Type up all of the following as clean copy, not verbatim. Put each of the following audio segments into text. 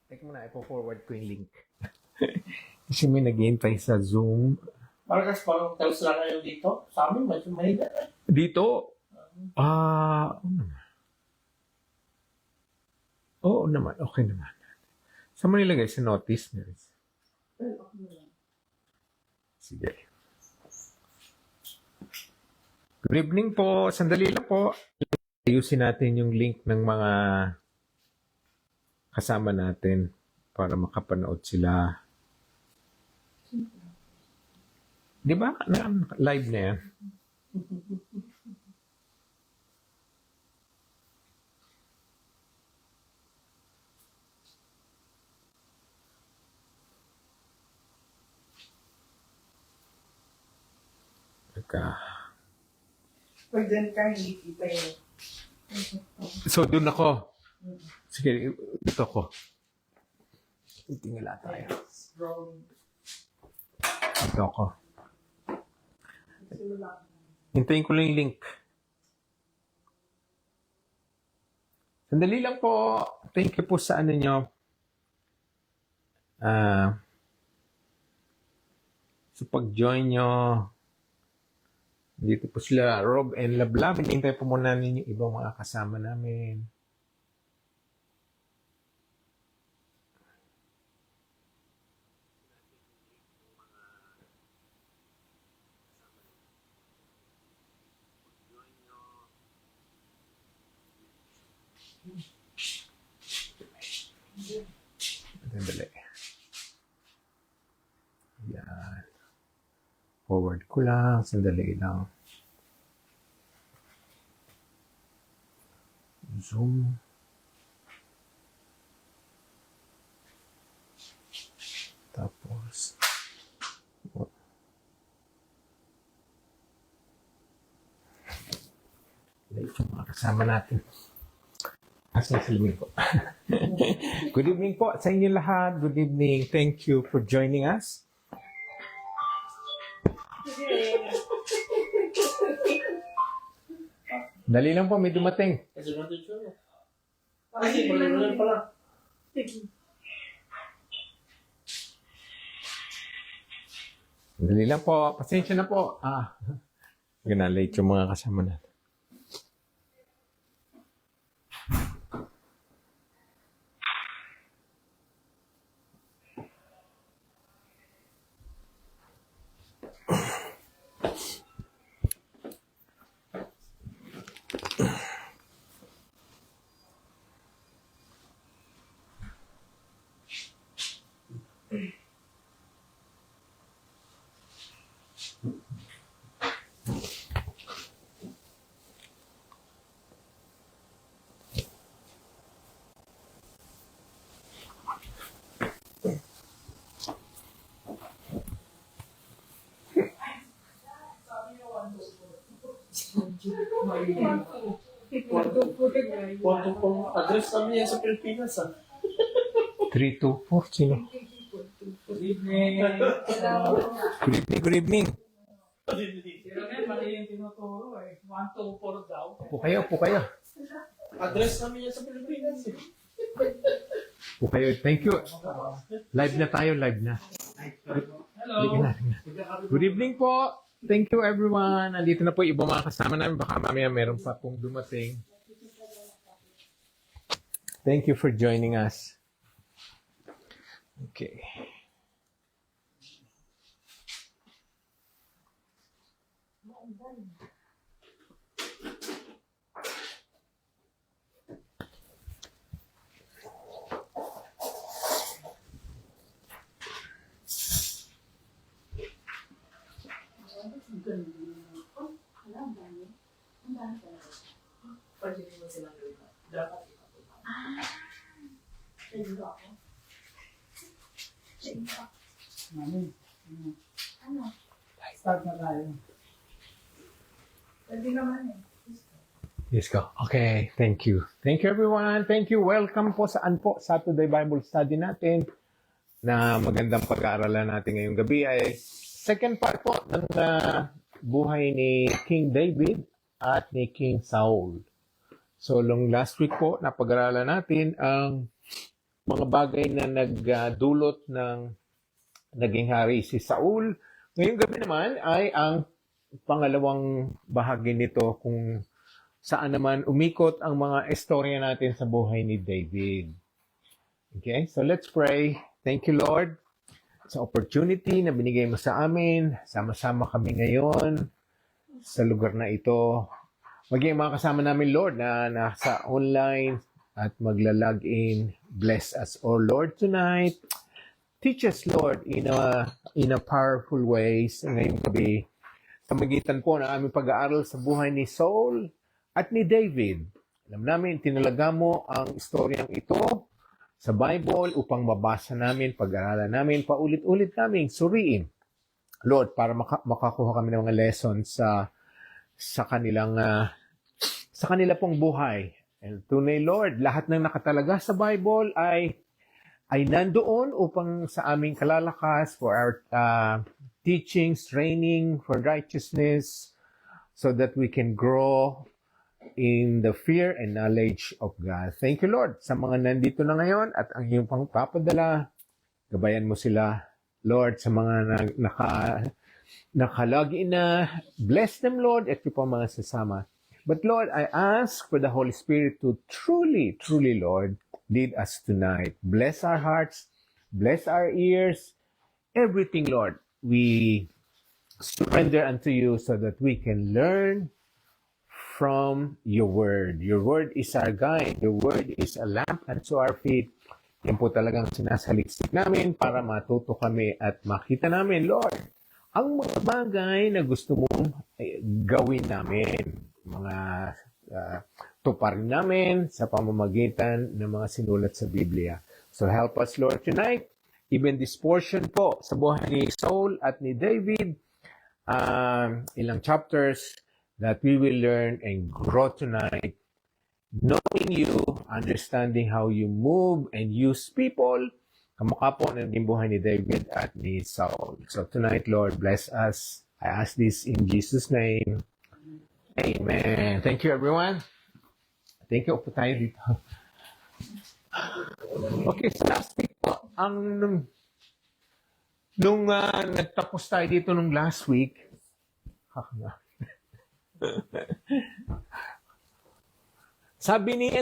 Teka muna, ipo-forward ko yung link. Kasi may naghihintay sa Zoom. Malakas parang telos lang ngayon dito. Sa amin, medyo mahina. Dito, oo naman, okay naman. Saan mo nilagay? Sa notice? Sige. Good evening po. Sandali lang po. Ayusin natin yung link ng mga kasama natin para makapanood sila. Di ba? Live na yan. Teka. Pag dyan ka, hindi kita yun. So, doon ako. Sige, dito ako. Titingala tayo. Dito ako. Hintayin ko lang yung link. Sandali lang po. Thank you po sa ano nyo. So, pag-join nyo, dito po sila, Rob and Lablab. Hintay po muna ninyo ibang mga kasama namin. Sandali. Yan. Forward ko lang. Sandali lang. Zoom. Tapos. Dahil yung mga kasama natin. Asa sa limit po. Good evening po sa inyo lahat. Good evening. Thank you for joining us. Dali lang po, may dumating. Kasi natin siya. Kasi pala pala. Dali lang po. Pasensya na po. Late yung mga kasama natin. Kwanto pong address kami yan sa Pilipinas, 324, sino? Good evening. Good evening. Pero ngayon, mali yung tinuturo 124 daw. Upo kayo. Address kami yan sa Pilipinas Upo kayo. Thank you. Live na tayo, live na. Hello. Good evening po. Thank you everyone. Nandito na po ibang mga kasama namin. Baka mamaya meron pa pong dumating. Thank you for joining us. Okay. Pwede mo silang gawin. Dapat start na tayo. Pwede naman Let's go. Okay. Thank you. Thank you everyone. Thank you. Welcome po saan po Saturday Bible Study natin na magandang pag-aaralan natin ngayong gabi ay second part po ng buhay ni King David at ni King Saul. So, long last week po, napag-aralan natin ang mga bagay na nagdulot ng naging hari si Saul. Ngayong gabi naman ay ang pangalawang bahagi nito kung saan naman umikot ang mga istorya natin sa buhay ni David. Okay, so let's pray. Thank you, Lord, sa opportunity na binigay mo sa amin. Sama-sama kami ngayon sa lugar na ito. Maging mga kasama namin, Lord, na nasa online at magla-log in. Bless us, oh Lord, tonight. Teach us, Lord, in a powerful ways ngayong gabi. Sa magitan po ng aming pag-aaral sa buhay ni Saul at ni David. Alam namin, tinalaga mo ang istoryang ito sa Bible upang mabasa namin, pag-aralan namin, paulit-ulit namin, suriin. Lord, para makakuha kami ng mga lessons sa kanila pong buhay. And tunay, Lord, lahat ng nakatalaga sa Bible ay nandoon upang sa aming kalalakas for our teachings, training, for righteousness, so that we can grow in the fear and knowledge of God. Thank you, Lord, sa mga nandito na ngayon at ang iyong pangpapadala. Gabayan mo sila, Lord, sa mga nakalagin na. Bless them, Lord, at yung pang mga sasama. But Lord, I ask for the Holy Spirit to truly, truly, Lord, lead us tonight. Bless our hearts, bless our ears, everything, Lord. We surrender unto you so that we can learn from your word. Your word is our guide. Your word is a lamp unto our feet. Yan po talagang sinasaliksik namin para matuto kami at makita namin, Lord, ang mga bagay na gusto mong gawin namin. Mga tuparin namin sa pamamagitan ng mga sinulat sa Biblia. So help us, Lord, tonight. Even this portion po sa buhay ni Saul at ni David, ilang chapters that we will learn and grow tonight, knowing you, understanding how you move and use people, kamukha po ng buhay ni David at ni Saul. So tonight, Lord, bless us. I ask this in Jesus' name. Amen. Thank you, everyone. Thank you po tayo dito. Okay, so last week po, nung nagtapos tayo dito nung last week, sabi ni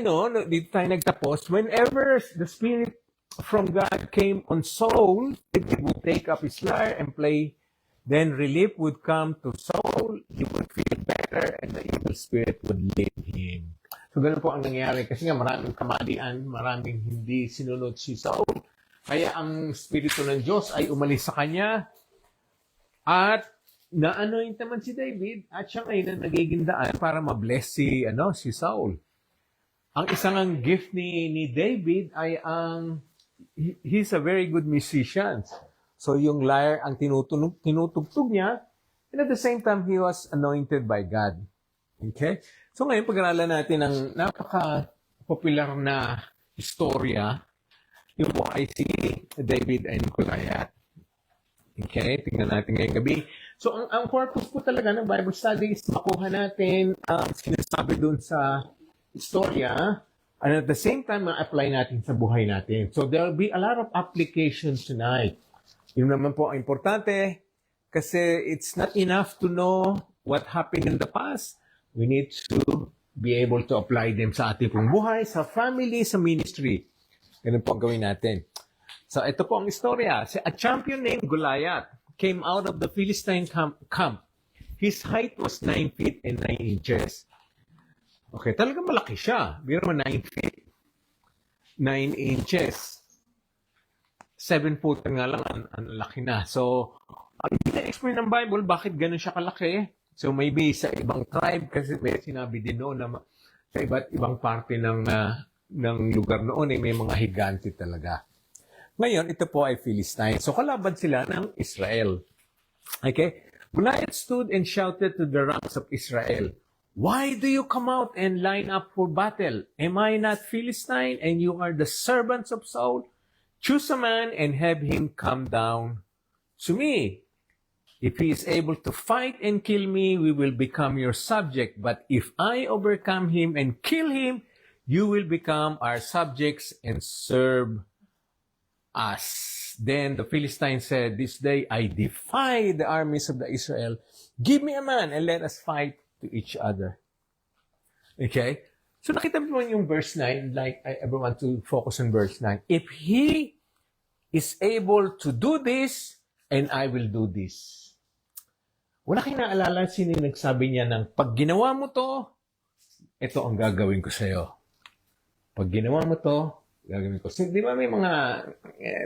dito tayo nagtapos, whenever the Spirit from God came on Saul, it would take up his lyre and play. Then relief would come to Saul, he would feel better, and the evil spirit would leave him. So ganun po ang nangyari. Kasi nga maraming kamalian, maraming hindi sinunod si Saul. Kaya ang Espiritu ng Diyos ay umalis sa kanya. At na-anoint naman si David, at siya ngayon ang nagiging daan para ma-bless si Saul. Ang isang gift ni David ay he's a very good musician. So yung lyre ang tinutugtog niya, and at the same time, he was anointed by God. Okay? So ngayon, pag-aralan natin ang napaka-popular na istorya, yung buhay si David and Goliath. Okay? Tingnan natin ngayong gabi. So ang purpose po talaga ng Bible study is makuha natin ang sinasabi dun sa istorya, and at the same time, ma-apply natin sa buhay natin. So there will be a lot of applications tonight. Yun naman po ang importante kasi it's not enough to know what happened in the past. We need to be able to apply them sa ating pong buhay, sa family, sa ministry. Ganun po ang gawin natin. So ito po ang istorya. A champion named Goliath came out of the Philistine camp. His height was 9 feet and 9 inches. Okay, talagang malaki siya. Biro mo 9 feet, 9 inches. 7 foot nga lang, ang laki na. So, ang na-explain ng Bible, bakit ganun siya kalaki? So, maybe sa ibang tribe, kasi may sinabi din noon na sa iba't ibang parte ng lugar noon, may mga higante talaga. Ngayon, ito po ay Philistine. So, kalaban sila ng Israel. Okay? Goliath stood and shouted to the ranks of Israel, "Why do you come out and line up for battle? Am I not Philistine and you are the servants of Saul? Choose a man and have him come down to me. If he is able to fight and kill me, we will become your subject. But if I overcome him and kill him, you will become our subjects and serve us. Then the Philistines said, this day I defy the armies of the Israel. Give me a man and let us fight to each other. Okay? So nakita mo yung verse 9, like I ever want to focus on verse 9. If he is able to do this, and I will do this. Wala kayong naalala sino yung nagsabi niya ng, pag ginawa mo to, ito ang gagawin ko sa'yo. Pag ginawa mo to, gagawin ko. So, di ba may mga,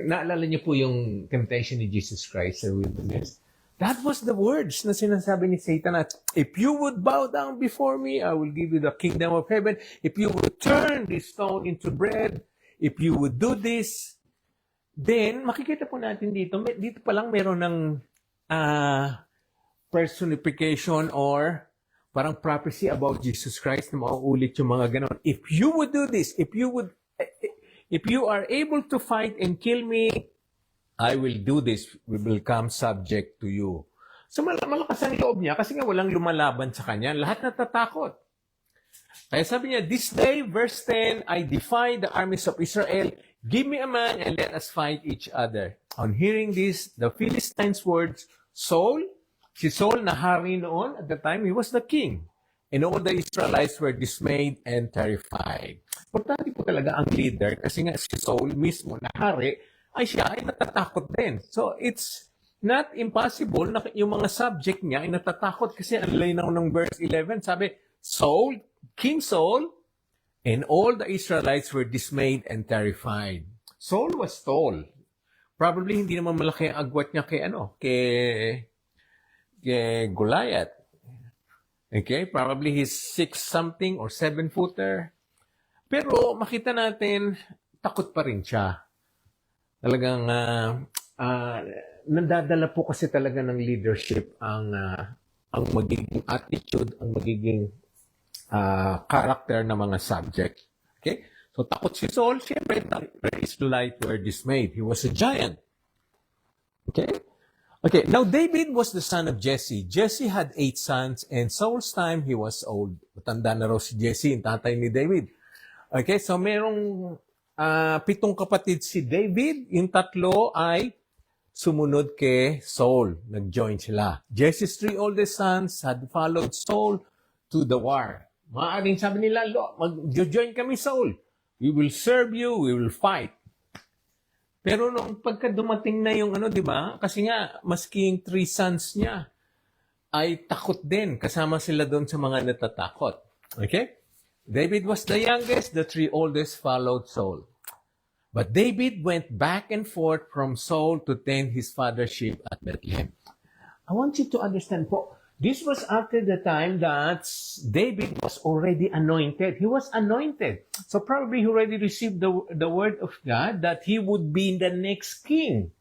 naalala niyo po yung temptation ni Jesus Christ sa wilderness? That was the words na sinasabi ni Satan at, if you would bow down before me, I will give you the kingdom of heaven. If you would turn this stone into bread, if you would do this, then makikita po natin dito pa lang meron ng personification or parang prophecy about Jesus Christ na mauulit yung mga ganon. If you would do this, if you are able to fight and kill me, I will do this. We will come subject to you. So malakas ang loob niya kasi nga walang lumalaban sa kanya. Lahat natatakot. Kaya sabi niya, this day, verse 10, I defy the armies of Israel. Give me a man and let us fight each other. On hearing this, the Philistines' words, si Saul na hari noon at the time, he was the king. And all the Israelites were dismayed and terrified. Importante po talaga ang leader kasi nga si Saul mismo na hari, siya ay natatakot din. So it's not impossible na yung mga subject niya ay natatakot kasi ang linaw ng verse 11, sabi, King Saul, and all the Israelites were dismayed and terrified. Saul was tall. Probably hindi naman malaki ang agwat niya kay Goliath. Okay? Probably he's 6 something or 7-footer. Pero makita natin, takot pa rin siya. Talagang nandadala po kasi talaga ng leadership ang magiging attitude, ang magiging character ng mga subject. Okay? So takot si Saul, siyempre, the Israelites were dismayed. He was a giant. Okay, now David was the son of Jesse. Jesse had 8 sons, and Saul's time, he was old. Matanda na raw si Jesse, yung tatay ni David. Okay, so merong 7 kapatid si David. Yung 3 ay sumunod kay Saul. Nag-join sila. Jesse's 3 oldest sons had followed Saul to the war. Maaaring sabi nila, mag-join kami, Saul. We will serve you, we will fight. Pero nung pagka dumating na yung di ba? Kasi nga, maski yung 3 sons niya ay takot din. Kasama sila doon sa mga natatakot. Okay? David was the youngest. The 3 oldest followed Saul. But David went back and forth from Saul to tend his father's sheep at Bethlehem. I want you to understand po, this was after the time that David was already anointed. He was anointed. So probably he already received the word of God that he would be the next king.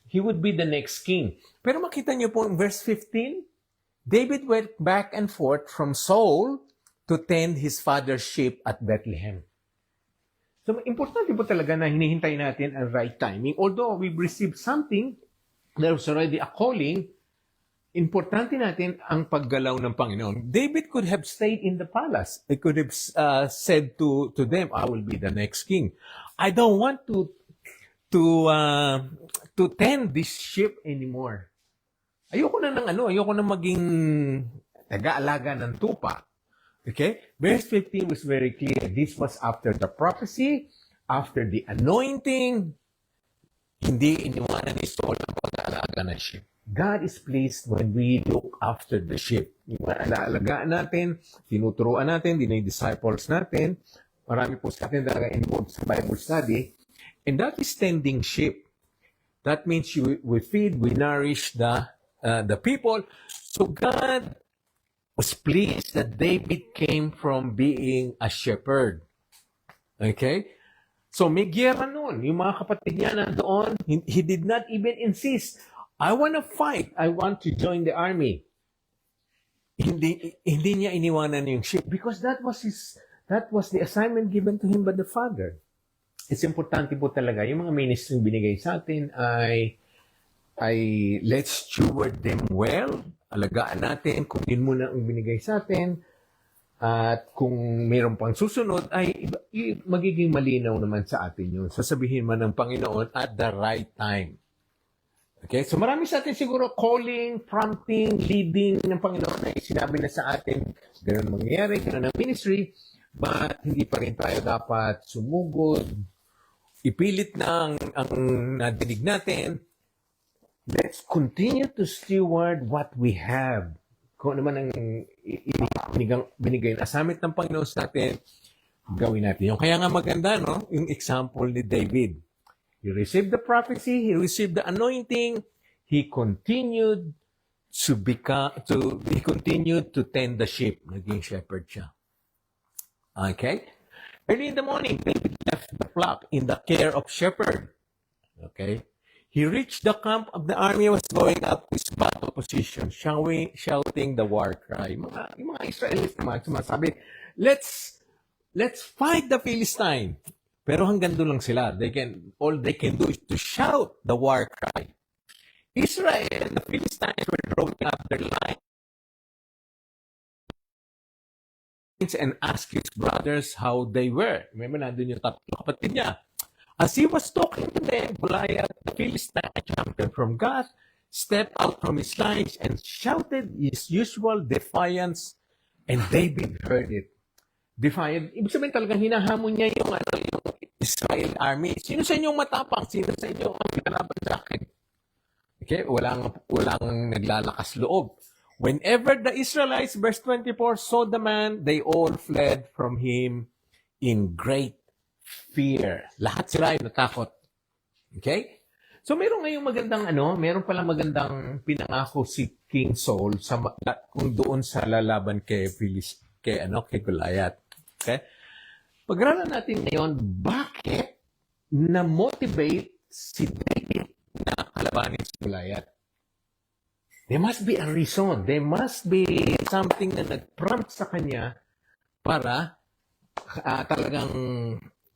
He would be the next king. Pero makita niyo po in verse 15, David went back and forth from Saul to tend his father's sheep at Bethlehem. So importante po talaga na hinihintay natin ang right timing. Although we've received something, there was already a calling, importante natin ang paggalaw ng Panginoon. David could have stayed in the palace. He could have said to them, I will be the next king. I don't want to tend this sheep anymore. Ayoko na maging taga-alaga ng tupa. Okay? Verse 15 was very clear. This was after the prophecy, after the anointing. Hindi iniwanan ni Saul ang pag-aalaga ng sheep. God is pleased when we look after the sheep. Yung alaalagaan natin, tinuturuan natin, dinay-disciples natin. Marami po sa atin talaga involved sa Bible study. And that is tending sheep. That means we feed, we nourish the people. So God was pleased that David came from being a shepherd. Okay? So may giyera noon. Yung mga kapatid niya nandoon, he did not even insist, I want to fight. I want to join the army. Hindi niya iniwanan yung sheep because that was the assignment given to him by the Father. It's importante po talaga yung mga ministry binigay sa atin ay let's steward them well. Alagaan natin kung yun muna ang binigay sa atin. At kung mayroon pang susunod, ay magiging malinaw naman sa atin yun. Sasabihin man ng Panginoon at the right time. Okay? So marami sa atin siguro calling, prompting, leading ng Panginoon ay sinabi na sa atin, ganun mangyayari, ganun ang ministry, but hindi pa rin tayo dapat sumugod, ipilit na ang nadinig natin. Let's continue to steward what we have. Kung ano man ang binigay na assignment ng Panginoon sa atin, gawin natin. Yung kaya nga maganda, no? Yung example ni David. He received the prophecy, he received the anointing, he continued to tend the sheep. Naging shepherd siya. Okay? Early in the morning, David left the flock in the care of shepherd. Okay? He reached the camp of the army was going up his battle position, shouting the war cry. Yung mga Israelites naman sumasabi, let's fight the Philistine. Pero hanggang doon lang sila. All they can do is to shout the war cry. Israel, the Philistines were drawing up their lines and asked his brothers how they were. Remember, nandun yung tatlo kapatid niya. As he was talking to them, Goliath, the Philistine champion from Gath, stepped out from his lines and shouted his usual defiance, and David heard it. Defiant. Ibig sabihin talagang hinahamon niya yung Israel army. Sino sa inyong matapang? Sino sa inyo ang pinalaban sa akin? Okay? Walang naglalakas loob. Whenever the Israelites, verse 24, saw the man, they all fled from him in great fear. Lahat sila ay natakot. Okay? So meron ngayong meron palang magandang pinangako si King Saul kung doon sa lalaban kay Goliath. Okay? Pag-aralan natin ngayon, bakit na-motivate si David na kalabanin si Goliath? There must be a reason. There must be something na nag-prompt sa kanya para talagang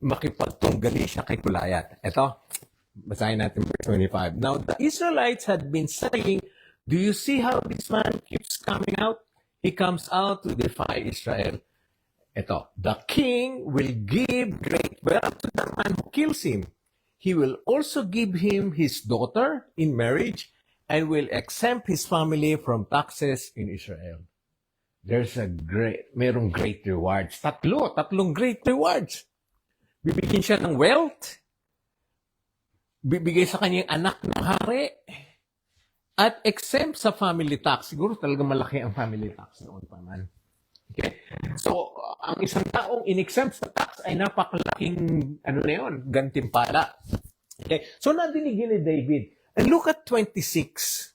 makipagtunggali siya kay Goliath. Ito, basahin natin verse 25. Now, the Israelites had been saying, do you see how this man keeps coming out? He comes out to defy Israel. Ito, the king will give great wealth to the man who kills him. He will also give him his daughter in marriage and will exempt his family from taxes in Israel. Merong great rewards. Tatlong great rewards. Bibigyan siya ng wealth, bibigay sa kanyang anak ng hari, at exempt sa family tax. Siguro talaga malaki ang family tax noon pa man. Okay? So, ang isang taong in-exempt sa tax ay napakalaking, gantimpala. Okay? So, nadinig ni David. And look at 26.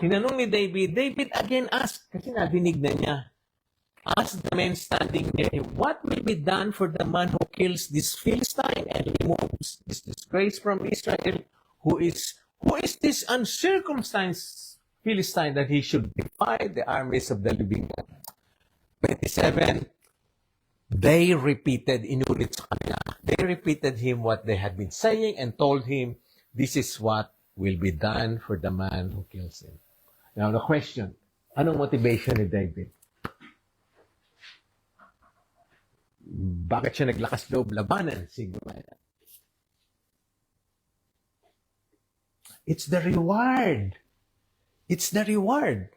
Tinanong ni David again asked, kasi nadinig na niya. Ask the men standing there, what will be done for the man who kills this Philistine and removes this disgrace from Israel? Who is this uncircumcised Philistine that he should defy the armies of the living God? 27, they repeated him what they had been saying and told him, this is what will be done for the man who kills him. Now the question, anong motivation ni David? Bakit siya naglakas loob labanan si Goliath? It's the reward. It's the reward.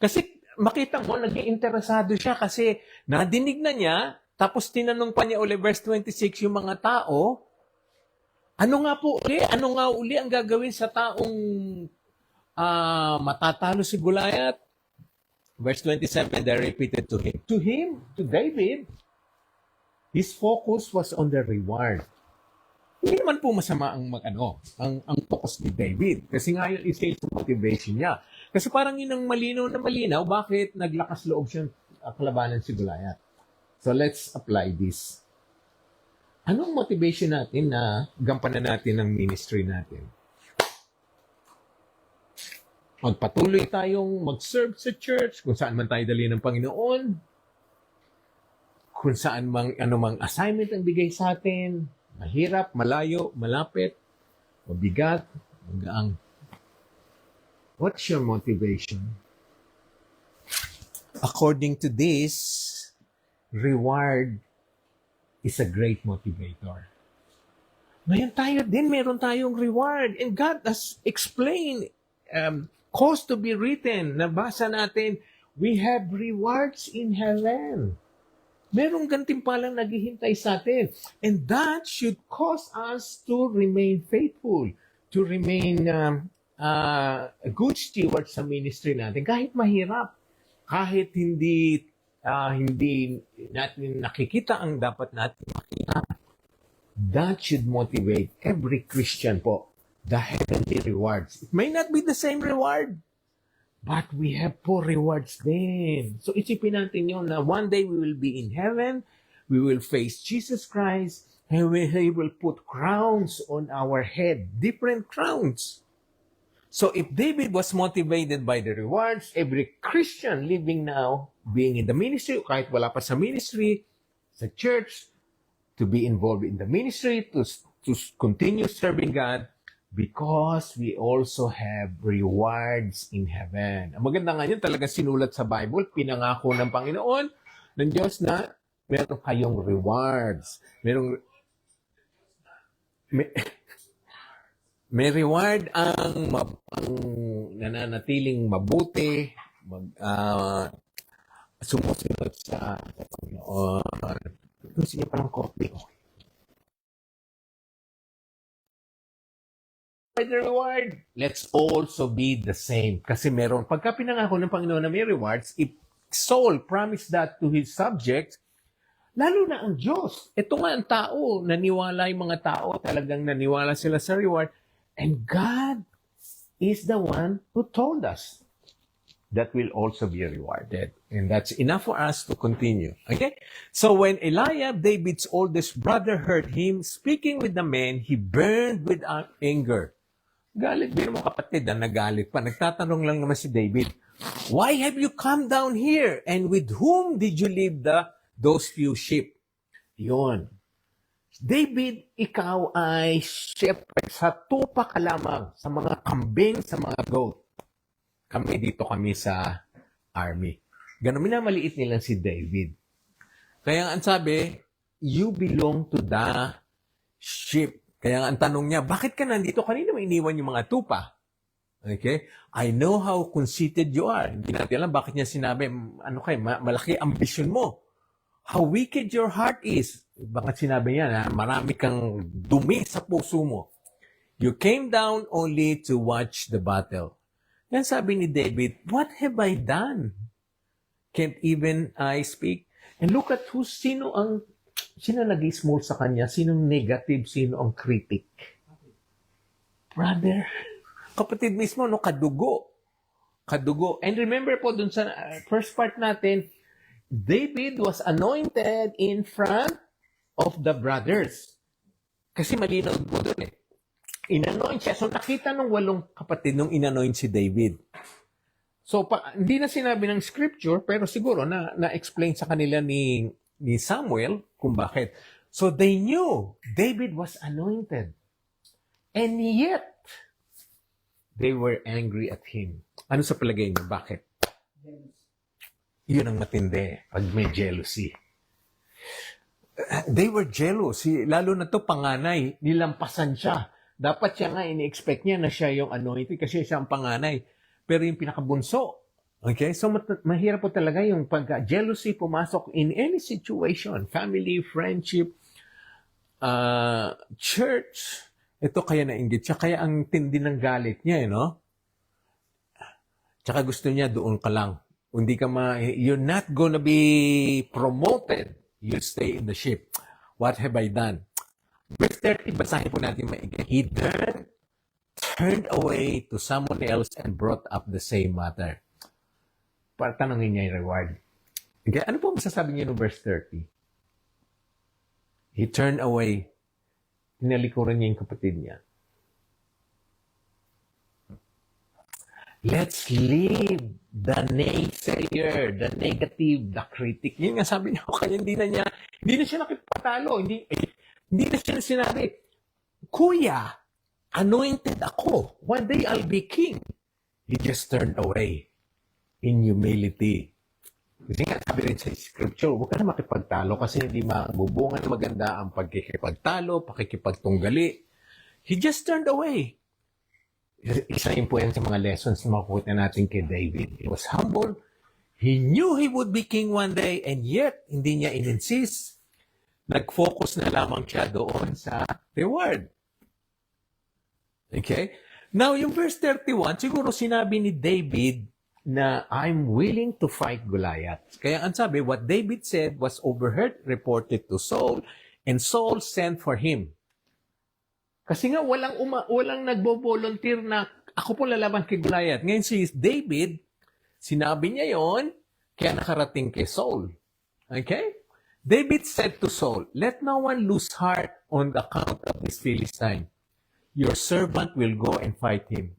Kasi makita mo, naging interesado siya kasi nadinig na niya, tapos tinanong pa niya uli, verse 26, yung mga tao, ano nga uli ang gagawin sa taong matatalo si Goliath? Verse 27, they repeated to him, to David, his focus was on the reward. Hindi naman po masama ang ang focus ni David. Kasi nga yun is motivation niya. Kasi parang yun ang malinaw bakit naglakas loob siyang kalabanan si Goliath. So let's apply this. Anong motivation natin na gampanan natin ang ministry natin? Magpatuloy tayong mag-serve sa church, kung saan man tayo dali ng Panginoon, kung saan mang assignment ang bigay sa atin, mahirap, malayo, malapit, mabigat, magaang. What's your motivation? according to this, reward is a great motivator. Ngayon tayo din, meron tayong reward. And God has explained, cause to be written, nabasa natin, we have rewards in heaven. Merong gantimpalang naghihintay sa atin. And that should cause us to remain faithful, to remain a good steward sa ministry natin. Kahit mahirap, kahit hindi natin nakikita ang dapat natin makita. That should motivate every Christian po, the heavenly rewards. It may not be the same reward, but we have po rewards din. So isipin natin yun na one day we will be in heaven, we will face Jesus Christ, and He will put crowns on our head, different crowns. So if David was motivated by the rewards, every Christian living now, being in the ministry, kahit wala pa sa ministry, sa church, to be involved in the ministry, to continue serving God, because we also have rewards in heaven. Ang maganda nga yun, talaga sinulat sa Bible, pinangako ng Panginoon, ng Diyos na meron kayong rewards. May reward ang nananatiling mabuti, sumusunod sa Panginoon. Gusto niyo parang coffee. By the reward, let's also be the same. Kasi meron, pagka pinangako ng Panginoon na may rewards, if Saul promised that to his subjects, lalo na ang Diyos. Ito nga ang tao, naniwala yung mga tao, talagang naniwala sila sa reward. And God is the one who told us that will also be rewarded. And that's enough for us to continue. Okay? So when Eliab, David's oldest brother, heard him speaking with the men, he burned with anger. Galit din mo kapatid, nagalit pa. Nagtatanong lang naman si David, why have you come down here? And with whom did you leave those few sheep? Yun. David, ikaw ay shepherd sa tupa ka lamang, sa mga kambing, sa mga goat. Kami sa army. Ganun, minamaliit nilang si David. Kaya ang sabi, you belong to the sheep. Kaya ang tanong niya, bakit ka nandito? Kanina mo iniwan yung mga tupa. Okay? I know how conceited you are. Hindi natin alam bakit niya sinabi, malaki ambisyon mo. How wicked your heart is. Bakit sinabi niya na marami kang dumi sa puso mo. You came down only to watch the battle. Yan sabi ni David, what have I done? Can't even I speak? And look at sino nag-small sa kanya, sinong negative, sino ang critic. Brother, kapatid mismo, kadugo. And remember po dun sa first part natin, David was anointed in front of the brothers. Kasi malinaw po dun inanoint siya. So, nakita ng 8 kapatid nung inanoint si David. So, hindi na sinabi ng scripture, pero siguro na-explain sa kanila ni Samuel kung bakit. So, they knew David was anointed. And yet, they were angry at him. Ano sa palagay niyo? Bakit? Yun ang matindi pag may jealousy. They were jealous. Lalo na to panganay, nilampasan siya. Dapat siya nga, ini-expect niya na siya yung anointed kasi siya ang panganay. Pero yung pinakabunso. Okay? So, mahirap po talaga yung pag-jealousy pumasok in any situation. Family, friendship, church. Ito kaya nainggit siya. Kaya ang tindi ng galit niya, no? Tsaka gusto niya, doon ka lang. Hindi ka you're not gonna be promoted. You stay in the ship. What have I done? Verse 30, basahin po natin maigi. He turned away to someone else and brought up the same matter. Para tanongin niya yung reward. Okay, ano po masasabi niya no verse 30? He turned away. Tinalikuran niya yung kapatid niya. Let's leave the naysayer, the negative, the critic. Yun nga sabi niya, kaya hindi na siya nakipatalo. Hindi na siya sinabi, Kuya, anointed ako. One day I'll be king. He just turned away in humility. Kasi nga, sabi rin sa scripture, huwag ka na makipagtalo kasi hindi mabubungan maganda ang pagkikipagtalo, pakikipagtunggali. He just turned away. Isa yun po yan sa mga lessons na makukuha natin kay David. He was humble. He knew he would be king one day and yet, hindi niya in-insist. Nag-focus na lamang siya doon sa reward. Okay? Now, yung verse 31, siguro sinabi ni David na I'm willing to fight Goliath. Kaya ang sabi, what David said was overheard, reported to Saul, and Saul sent for him. Kasi nga walang nagbo-volunteer na ako po lalaban kay Goliath. Ngayon si David, sinabi niya yon, kaya nakarating kay Saul. Okay? David said to Saul, let no one lose heart on the account of this Philistine. Your servant will go and fight him.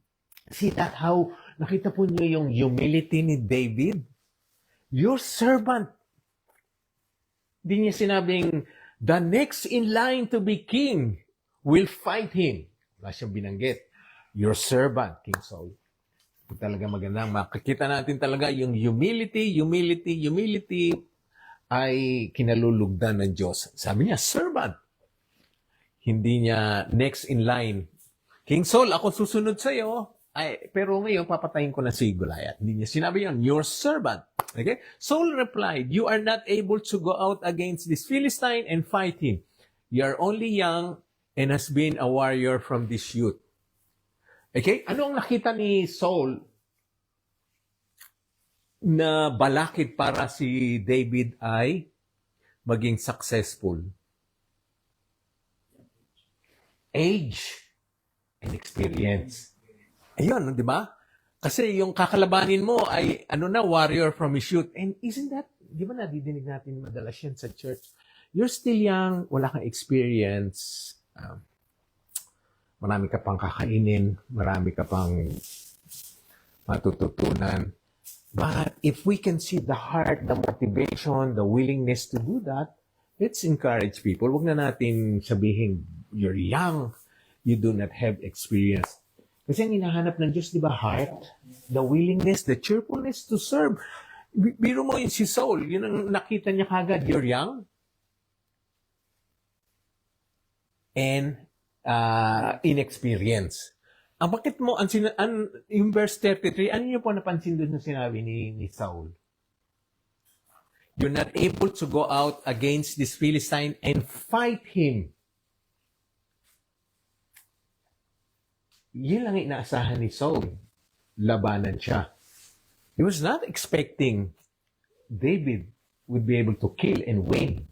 See that how, nakita po niyo yung humility ni David? Your servant. Di niya sinabing, the next in line to be king will fight him. Wala siyang binanggit. Your servant, King Saul. Talaga magandang makikita natin talaga yung humility ay kinalulugdan ng Diyos. Sabi niya, servant. Hindi niya next in line. King Saul, ako susunod sa iyo. Pero ngayon, papatayin ko na si Goliath. Hindi niya sinabi yun, your servant. Okay? Saul replied, you are not able to go out against this Philistine and fight him. You are only young and has been a warrior from this youth. Okay? Ano ang nakita ni Saul na balakid para si David ay maging successful? Age and experience. Ayun, di ba? Kasi yung kakalabanin mo ay warrior from his youth. And isn't that, di ba nadidinig natin madalas yan sa church? You're still young, wala kang experience, marami ka pang kakainin, marami ka pang matututunan. But if we can see the heart, the motivation, the willingness to do that, let's encourage people. Huwag na natin sabihin, you're young, you do not have experience. Kasi ang hinahanap ng Diyos, di ba, heart, the willingness, the cheerfulness to serve. Biro mo yun si Saul, yun ang nakita niya kagad, you're young, and inexperienced. Ang bakit mo, yung verse 33, ano niyo po napansin doon na sinabi ni Saul? You're not able to go out against this Philistine and fight him. Yun lang inaasahan ni Saul. Labanan siya. He was not expecting David would be able to kill and win.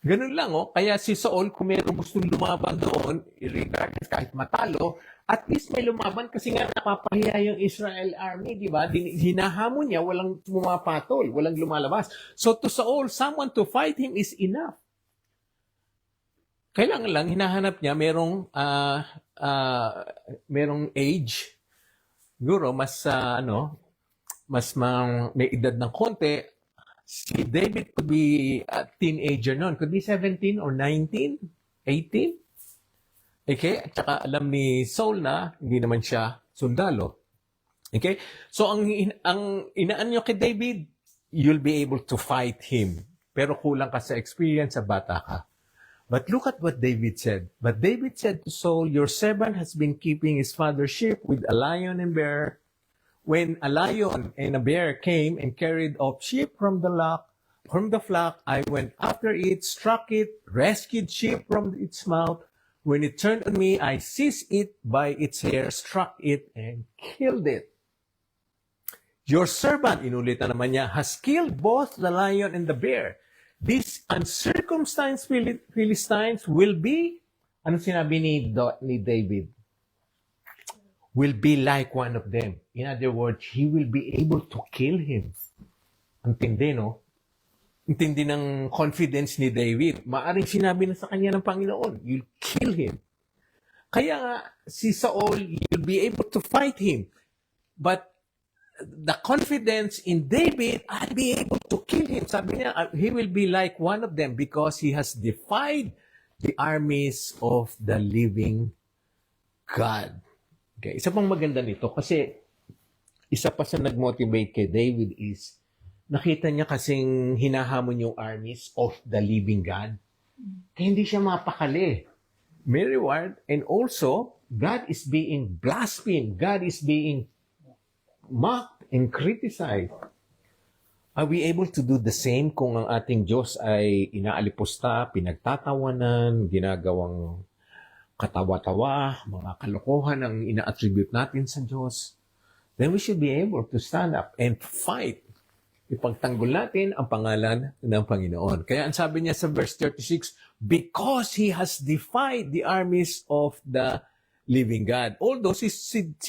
Ganun lang, oh. Kaya si Saul, kung mayroong gustong lumaban doon, regardless kahit matalo, at least may lumaban kasi nga napapahiya yung Israel army, di ba? Hinahamon niya, walang pumapatol, walang lumalabas. So to Saul, someone to fight him is enough. Kailangan lang, hinahanap niya, merong age, siguro, may edad ng konti. Si David could be a teenager noon. Could be 17 or 19, 18. Okay? At saka alam ni Saul na hindi naman siya sundalo. Okay? So, ang inaan nyo kay David, you'll be able to fight him. Pero kulang ka sa experience, sa bata ka. But look at what David said. But David said to Saul, your servant has been keeping his father's sheep with a lion and bear. When a lion and a bear came and carried off sheep from the flock, I went after it, struck it, rescued sheep from its mouth. When it turned on me, I seized it by its hair, struck it, and killed it. Your servant, inulit na naman niya, has killed both the lion and the bear. These uncircumcised Philistines will be, ano sinabi ni David? Will be like one of them. In other words, he will be able to kill him. Ang tindi, no? Ang tindi ng confidence ni David. Maaring sinabi na sa kanya ng Panginoon, you'll kill him. Kaya nga, si Saul, you'll be able to fight him. But the confidence in David, I'll be able to kill him. Sabi niya, he will be like one of them because he has defied the armies of the living God. Okay. Isa pang maganda nito kasi isa pa sa nag-motivate kay David is nakita niya kasing hinahamon yung armies of the living God. Kaya hindi siya mapakali. May reward. And also, God is being blasphemed. God is being mocked and criticized. Are we able to do the same kung ang ating Diyos ay inaalipusta, pinagtatawanan, ginagawang katawa-tawa, mga kalokohan ang ina-attribute natin sa Diyos? Then we should be able to stand up and fight. Ipagtanggol natin ang pangalan ng Panginoon. Kaya ang sabi niya sa verse 36, because He has defied the armies of the living God. Although si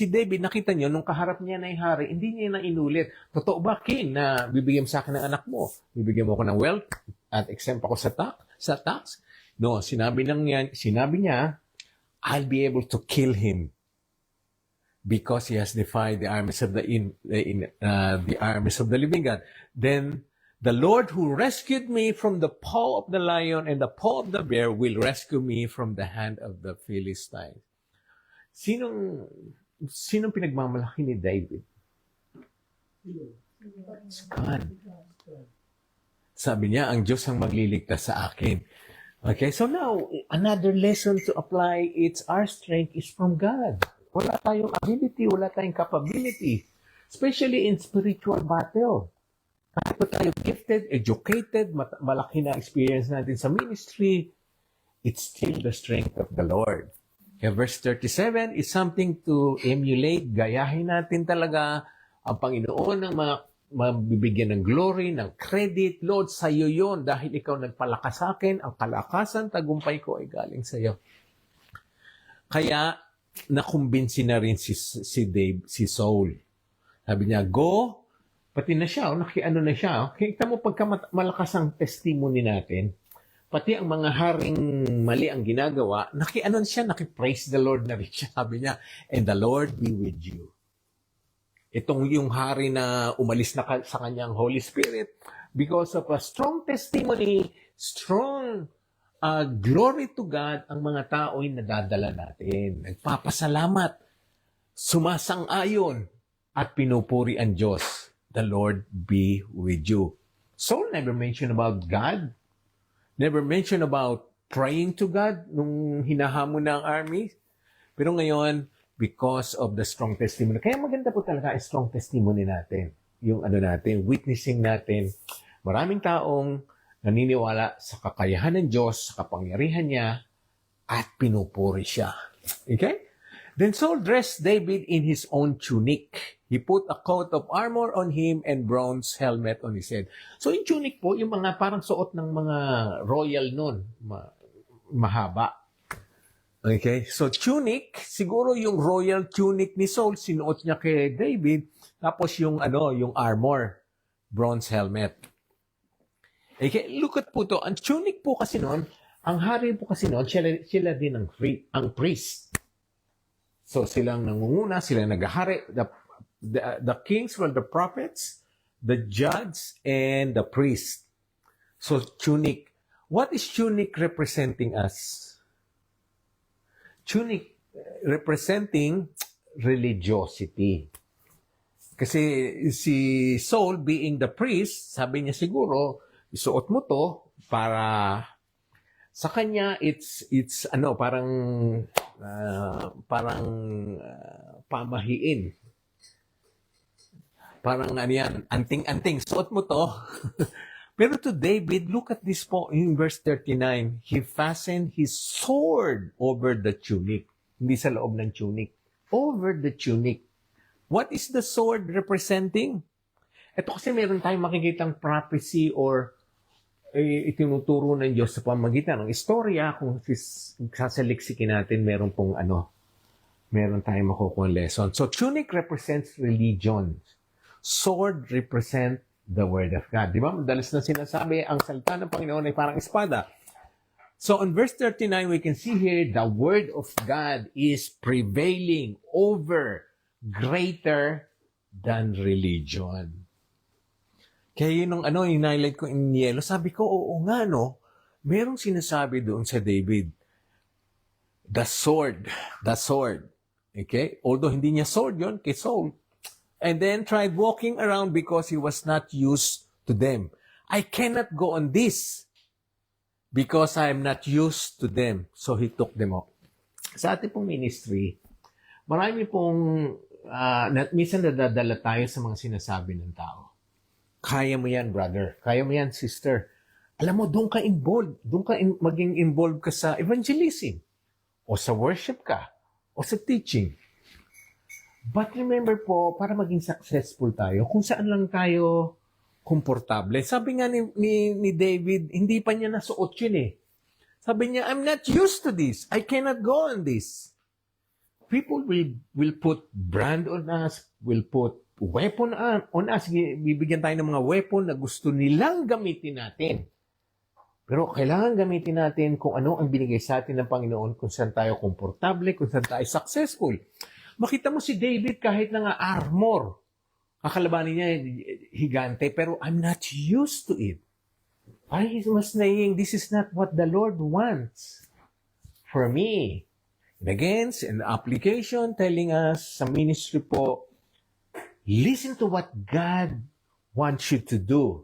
David, nakita niyo, nung kaharap niya na yung hari, hindi niya na inulit. Totoo ba, King, na bibigyan mo sa akin ng anak mo? Bibigyan mo ako ng wealth at exempt ako sa tax? No, sinabi niya, I'll be able to kill him because he has defied the armies of the armies of the living God. Then the Lord who rescued me from the paw of the lion and the paw of the bear will rescue me from the hand of the Philistines. Sinong pinagmamalaki ni David? God. Sabi niya, ang Diyos ang magliligtas sa akin. Okay, so now, another lesson to apply, it's our strength is from God. Wala tayong ability, wala tayong capability. Especially in spiritual battle. Kahit pa tayo gifted, educated, malaki na experience natin sa ministry, it's still the strength of the Lord. Kaya verse 37 is something to emulate. Gayahin natin talaga ang Panginoon ng mabibigyan ng glory, ng credit. Lord, sa iyo yun dahil ikaw nagpalakas sa akin. Ang kalakasan, tagumpay ko ay galing sa iyo. Kaya, nakumbinsi na rin si Saul. Sabi niya, go. Pati na siya, nakiano na siya. Kita mo pagka malakas ang testimony natin, pati ang mga haring mali ang ginagawa, nakianon siya, naki-praise the Lord na rin siya. Sabi niya, and the Lord be with you. Itong yung hari na umalis na sa kanyang Holy Spirit, because of a strong testimony, strong glory to God, ang mga tao ay nadadala natin. Nagpapasalamat, sumasang-ayon, at pinupuri ang Diyos. The Lord be with you. Saul never mentioned about God. Never mentioned about praying to God nung hinahamon na ang army. Pero ngayon, because of the strong testimony. Kaya maganda po talaga ang strong testimony natin. Yung witnessing natin. Maraming taong naniniwala sa kakayahan ng Diyos, sa kapangyarihan niya, at pinupuri siya. Okay? Then Saul dressed David in his own tunic. He put a coat of armor on him and bronze helmet on his head. So yung tunic po, yung mga parang suot ng mga royal nun, mahaba. Okay? So tunic, siguro yung royal tunic ni Saul, sinuot niya kay David, tapos yung armor, bronze helmet. Okay, look at po to. Ang tunic po kasi noon, ang hari po kasi noon, sila din ang priest. So silang nangunguna, silang naghahari. The kings were the prophets, the judge, and the priest. So tunic. What is tunic representing us? Tunic representing religiosity. Kasi si Saul being the priest, sabi niya siguro, isuot mo to para sa kanya it's parang pamahiin. Parang anting-anting, suot mo to. Pero to David, look at this po in verse 39. He fastened his sword over the tunic. Hindi sa loob ng tunic. Over the tunic. What is the sword representing? Ito kasi meron tayong makikitang prophecy or itinuturo ng Diyos sa pamagitan ng istorya. Kung sasaliksikin natin, meron tayong makukuha lesson. So, tunic represents religion. Sword represent the Word of God. Di ba? Madalas na sinasabi, ang salita ng Panginoon ay parang espada. So, on verse 39, we can see here, the Word of God is prevailing over greater than religion. Kaya yun yung highlight ko in yellow. Sabi ko, oo nga, no? Merong sinasabi doon sa David. The sword. Okay? Although hindi niya sword yon kay Saul. And then tried walking around because he was not used to them. I cannot go on this because I am not used to them. So he took them off. Sa ating pong ministry, marami pong, minsan nadadala tayo sa mga sinasabi ng tao. Kaya mo yan, brother. Kaya mo yan, sister. Alam mo, doon ka involved. Doon ka maging involved ka sa evangelism. O sa worship ka. O sa teaching. But remember po, para maging successful tayo, kung saan lang tayo komportable. Sabi nga ni David, hindi pa niya nasuot yun eh. Sabi niya, I'm not used to this. I cannot go on this. People will put brand on us, will put weapon on us. Bibigyan tayo ng mga weapon na gusto nilang gamitin natin. Pero kailangan gamitin natin kung ano ang binigay sa atin ng Panginoon, kung saan tayo komportable, kung saan tayo successful. Makita mo si David kahit na nga armor. Kakalabanin niya higante, pero I'm not used to it. He was saying, this is not what the Lord wants for me. And again, in the application, telling us sa ministry po, listen to what God wants you to do.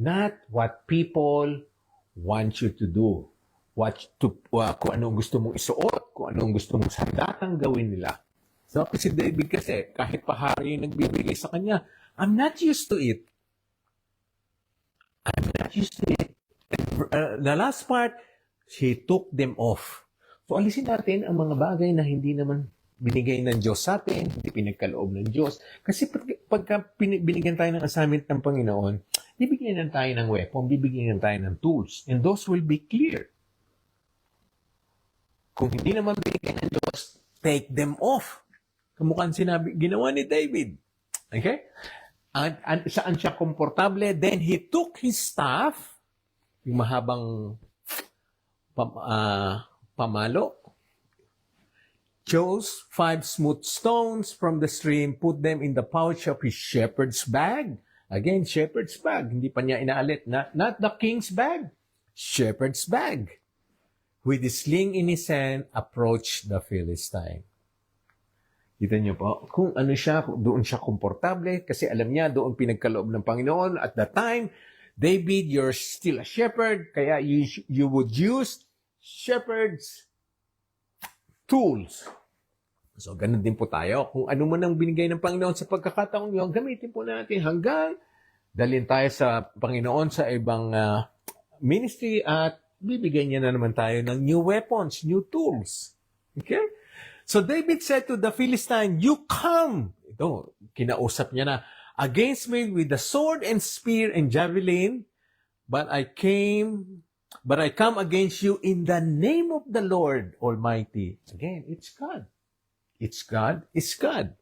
Not what people want you to do. Kung anong gusto mong isuot, kung anong gusto mong sandatang gawin nila. So, si David kasi, kahit pahari yung nagbibigay sa kanya, I'm not used to it. I'm not used to it. The last part, he took them off. So, alisin natin ang mga bagay na hindi naman binigay ng Diyos sa atin, hindi pinagkaloob ng Diyos. Kasi pagka binigyan tayo ng assignment ng Panginoon, bibigyan tayo ng weapon, bibigyan tayo ng tools, and those will be clear. Kung hindi naman binigyan ng Diyos, take them off. Kamukhang sinabi, ginawa ni David. Okay? And saan siya komportable? Then he took his staff, yung mahabang pamalo, chose 5 smooth stones from the stream, put them in the pouch of his shepherd's bag. Again, shepherd's bag. Hindi pa niya inaalit. Not the king's bag. Shepherd's bag. With his sling in his hand, approached the Philistine. Kita niyo po, kung ano siya, doon siya komportable kasi alam niya, doon pinagkaloob ng Panginoon. At that time, David, you're still a shepherd, kaya you would use shepherd's tools. So, ganun din po tayo. Kung ano man ang binigay ng Panginoon sa pagkakataon yun, gamitin po natin hanggang dalhin tayo sa Panginoon sa ibang ministry at bibigyan niya na naman tayo ng new weapons, new tools. Okay? So David said to the Philistine, you come, ito, kinausap niya na, against me with the sword and spear and javelin, but I come against you in the name of the Lord Almighty. Again, it's God. It's God. It's God.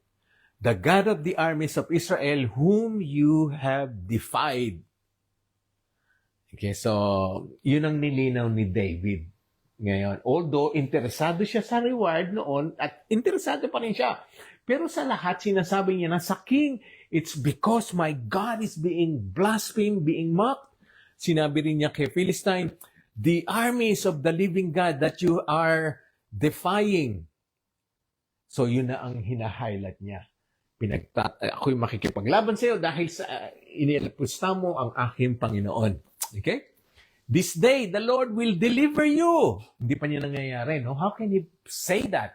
The God of the armies of Israel, whom you have defied. Okay, so, yun ang nilinaw ni David. Ngayon, although interesado siya sa reward noon, at interesado pa rin siya. Pero sa lahat, sinasabi niya na sa king, it's because my God is being blasphemed, being mocked. Sinabi rin niya kay Philistine, the armies of the living God that you are defying. So, yun na ang hina-highlight niya. Ako'y makikipaglaban sa iyo dahil sa inilapusta mo ang aking Panginoon. Okay? This day, the Lord will deliver you. Hindi pa niya nangyayari, no? How can he say that?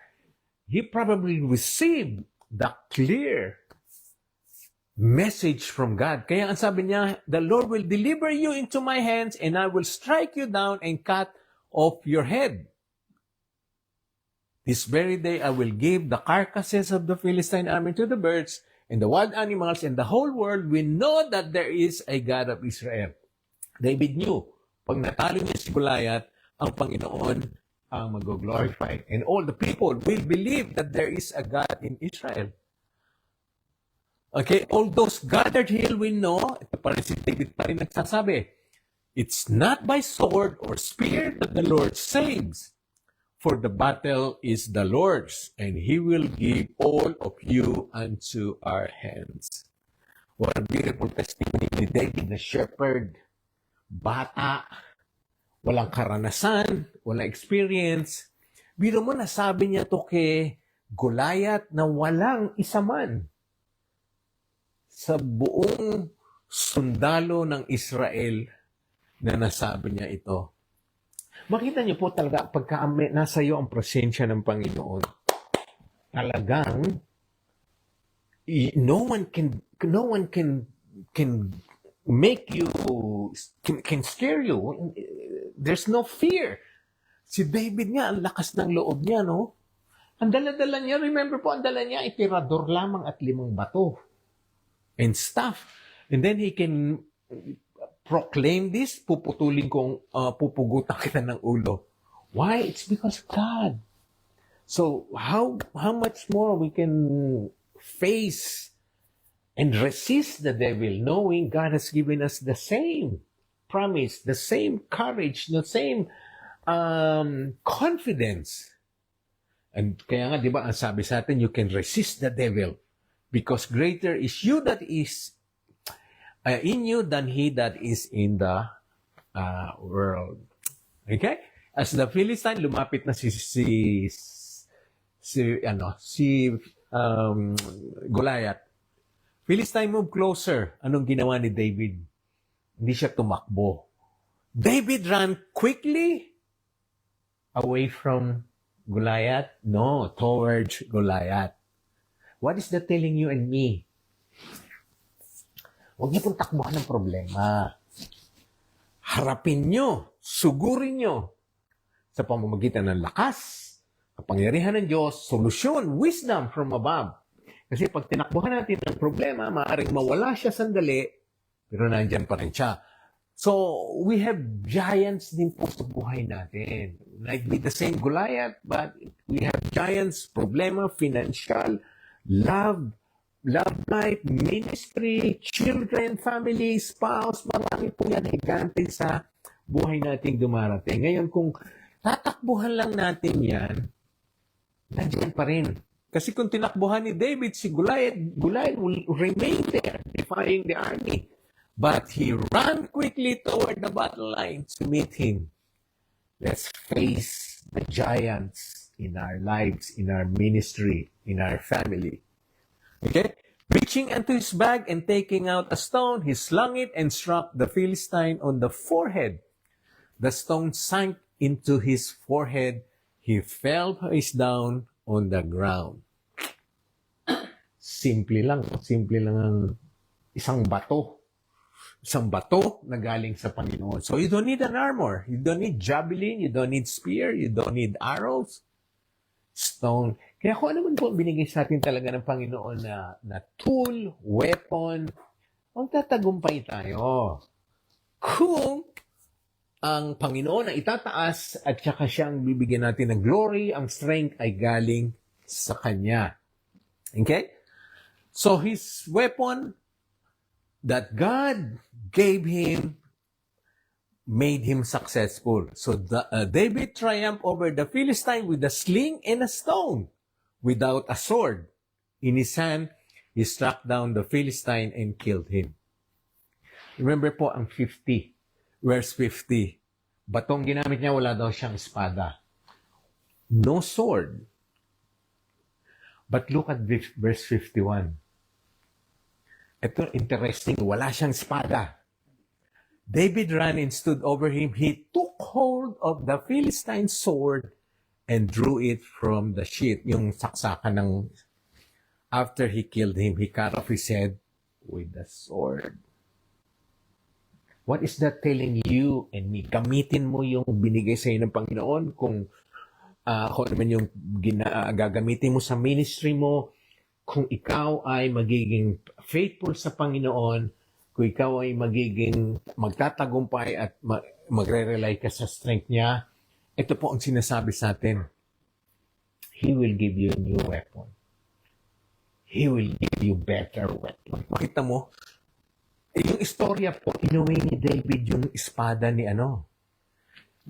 He probably received the clear message from God. Kaya ang sabi niya, the Lord will deliver you into my hands and I will strike you down and cut off your head. This very day, I will give the carcasses of the Philistine army to the birds and the wild animals, and the whole world will know that there is a God of Israel. David knew, pag natalo niya si Goliath, ang Panginoon ang mag-glorify. And all the people will believe that there is a God in Israel. Okay, all those gathered here will know, ito pa rin si David pa rin nagsasabi, it's not by sword or spear that the Lord saves, for the battle is the Lord's, and He will give all of you unto our hands. What a beautiful testimony ni David, the shepherd, bata, walang karanasan, walang experience. Biro mo, nasabi niya to kay Goliath na walang isa man sa buong sundalo ng Israel na nasabi niya ito. Makita niyo po talaga, pagka nasa iyo ang presensya ng Panginoon, talagang no one can make you, can scare you. There's no fear. Si David nga, ang lakas ng loob niya, no? Ang dala-dala niya, remember po, ang dala niya, itirador lamang at 5 bato. And stuff. And then he can proclaim this, pupugutan kita ng ulo. Why? It's because God. So, how much more we can face and resist the devil, knowing God has given us the same promise, the same courage, the same confidence. And kaya nga, di ba, ang sabi sa atin, you can resist the devil because greater is you that is in you than he that is in the world. Okay? As the Philistine, lumapit na si Goliath. Philistine moved closer. Anong ginawa ni David? Hindi siya tumakbo. David ran quickly away from Goliath? No, towards Goliath. What is that telling you and me? Huwag niyo pong takbuhan ng problema. Harapin niyo, sugurin niyo sa pamamagitan ng lakas, kapangyarihan ng Diyos, solusyon, wisdom from above. Kasi pag tinakbuhan natin ng problema, maaaring mawala siya sandali, pero nandyan pa rin siya. So, we have giants din po sa buhay natin. Like with the same Goliath, but we have giants, problema, financial, love life, ministry, children, family, spouse, marami po yan higante sa buhay nating dumarating. Ngayon, kung tatakbuhan lang natin yan, nandiyan pa rin. Kasi kung tinakbuhan ni David si Goliath will remain there, defying the army. But he ran quickly toward the battle line to meet him. Let's face the giants in our lives, in our ministry, in our family. Okay? Reaching into his bag and taking out a stone, he slung it and struck the Philistine on the forehead. The stone sank into his forehead. He fell face down on the ground. Simple lang ang isang bato. Isang bato na galing sa Panginoon. So you don't need an armor. You don't need javelin. You don't need spear. You don't need arrows. Stone. Kaya kung ano man po binigay sa atin talaga ng Panginoon na tool, weapon, magtatagumpay tayo. Kung ang Panginoon ang itataas at saka siyang bibigyan natin ng glory, ang strength ay galing sa Kanya. Okay? So his weapon that God gave him made him successful. So David triumphed over the Philistine with a sling and a stone, without a sword. In his hand, he struck down the Philistine and killed him. Remember po ang 50, verse 50. Batong ginamit niya, wala daw siyang espada. No sword. But look at verse 51. Ito, interesting. Wala siyang espada. David ran and stood over him. He took hold of the Philistine sword and drew it from the sheath. Yung saksakan ng... After he killed him, he cut off his head with the sword. What is that telling you and me? Gamitin mo yung binigay sa iyo ng Panginoon kung ano man yung gagamitin mo sa ministry mo, kung ikaw ay magiging faithful sa Panginoon, kung ikaw ay magiging magtatagumpay at magre-rely ka sa strength niya, ito po ang sinasabi sa atin. He will give you a new weapon. He will give you better weapon. Makita mo, yung istorya po, inuwi ni David yung espada ni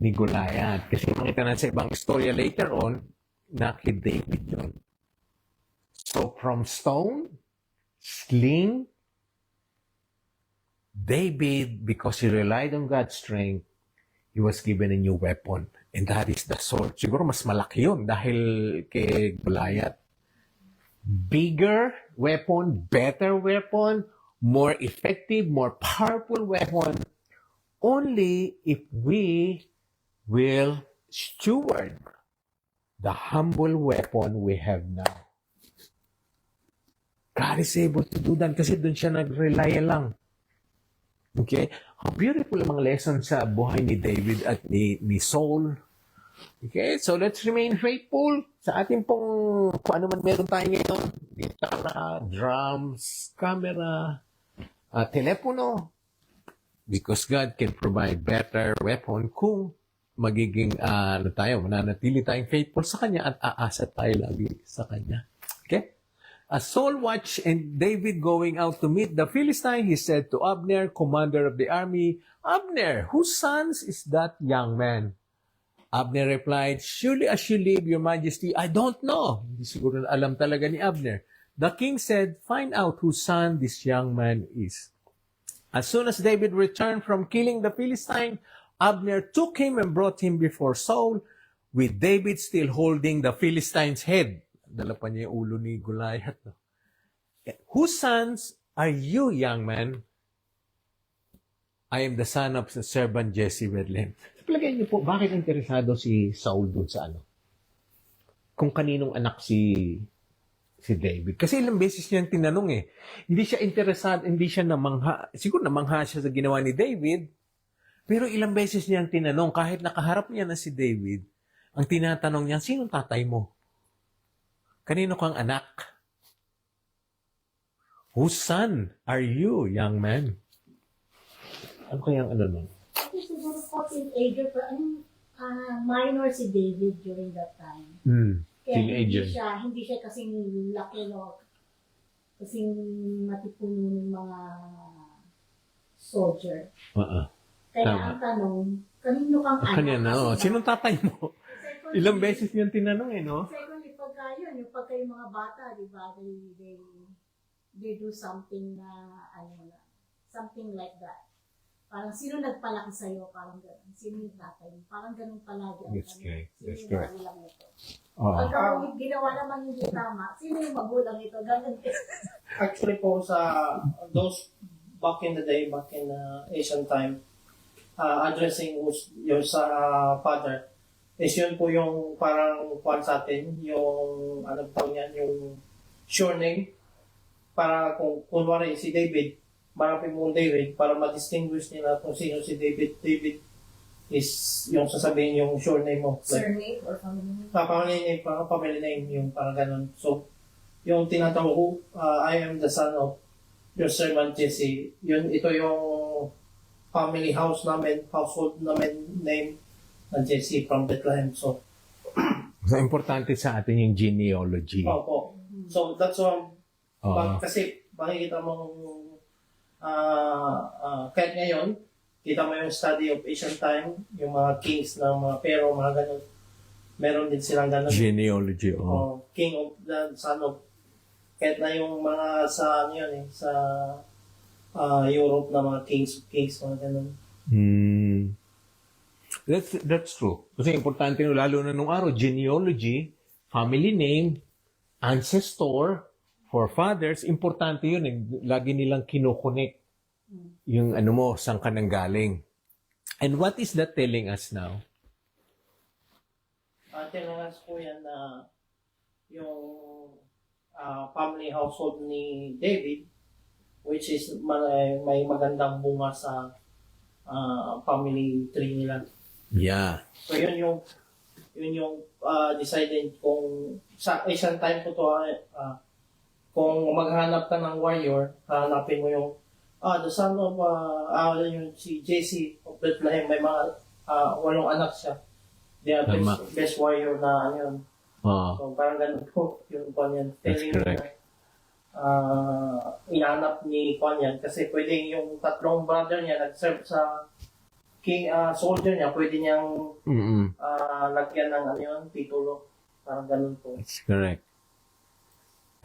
Goliath. Kasi makita natin sa ibang istorya later on, na kay David yun. So from stone, sling, David, because he relied on God's strength, he was given a new weapon. And that is the sword. Siguro mas malaki yun dahil kay Goliath. Bigger weapon, better weapon, more effective, more powerful weapon only if we will steward the humble weapon we have now. God is able to do that kasi doon siya nag-rely lang. Okay? How beautiful ang mga lessons sa buhay ni David at ni Saul. Okay? So let's remain faithful sa ating pong kung ano man meron tayo ngayon. Gitara, drums, camera, telepono. Because God can provide better weapon kung magiging mananatili tayong faithful sa Kanya at aasa tayo lagi sa Kanya. Okay? As Saul watched and David going out to meet the Philistine, he said to Abner, commander of the army, Abner, whose sons is that young man? Abner replied, surely as you live, your majesty, I don't know. Hindi siguro alam talaga ni Abner. The king said, find out whose son this young man is. As soon as David returned from killing the Philistine, Abner took him and brought him before Saul, with David still holding the Philistine's head. Dala pa niya yung ulo ni Goliath. No? Whose sons are you, young man? I am the son of the servant Jesse Bethlehem. Palagay niyo po, bakit interesado si Saul doon sa ano? Kung kaninong anak si David. Kasi ilang beses niyang tinanong eh. Hindi siya interesado, hindi siya namangha. Siguro namangha siya sa ginawa ni David. Pero ilang beses niyang tinanong, kahit nakaharap niya na si David, ang tinatanong niya, sinong tatay mo? Kanino kang anak? Whose son are you, young man? Ano kayang ano nun? Siguro po teenager, pero minor si David during that time. Kaya Teenager. hindi siya kasing laki, no? Kasing matipuno ng mga soldier. Kaya Tama. ang tanong, kanino kang anak? Kanya na, oh. Sinong tatay mo? Secondly, Ilang beses niyang tinanong eh, no? Secondly, pagka yun, yung pagka yung mga bata, di ba, they do something na, something like that. Parang sino nagpalaki sa'yo, parang gano'n. Sino yung tatay mo? Parang gano'n palagi. That's correct. That's Sino yung correct. magulang ito? Oo. Pagka ginawa naman hindi tama, sino yung magulang ito? Gano'n. Actually po sa those back in the day, back in Asian time, addressing your father, is yun po yung parang kwan sa atin, yung ano po yan, yung sure name, para kung kunwari si David, marami mong David, para ma-distinguish nila kung sino si David. David is yung sasabihin yung sure name mo. Surname or family name? Family name, yung parang ganun. So, yung tinatawag ko, I am the son of your servant Jesse. Ito yung family house namin, household namin name na Jesse from Bethlehem. So, importante sa atin yung genealogy. opo. So, that's why, kasi makikita mong kahit ngayon, kita mo yung study of Asian time, yung mga kings ng mga pero, mga ganun. Meron din silang ganun. Genealogy, King of the son of, kahit na yung mga sa, ano yun eh, sa Europe na mga kings, mga ganun. That's true. Kasi importante no, lalo na nung araw, genealogy, family name, ancestor, forefathers, importante yun. Lagi nilang kinokonek yung ano mo, saan ka nanggaling. And what is that telling us now? Telling us po yan na yung family household ni David, which is may magandang bunga sa family tree nila. Yeah. So yun yung decided kung sa isang time po to kung maghanap ka ng warrior, hanapin mo yung the son of yung si Jesse of Bethlehem, may mga 8 anak siya. They are best warrior na ano yun. So parang ganun po yung Kwan yan. That's correct. Ihanap ni Kwan yan kasi pwede yung 3 brother niya nag-serve sa king soldier niya, pwede niyang lagyan ng ano yun, titulo. Parang ganun po. That's correct.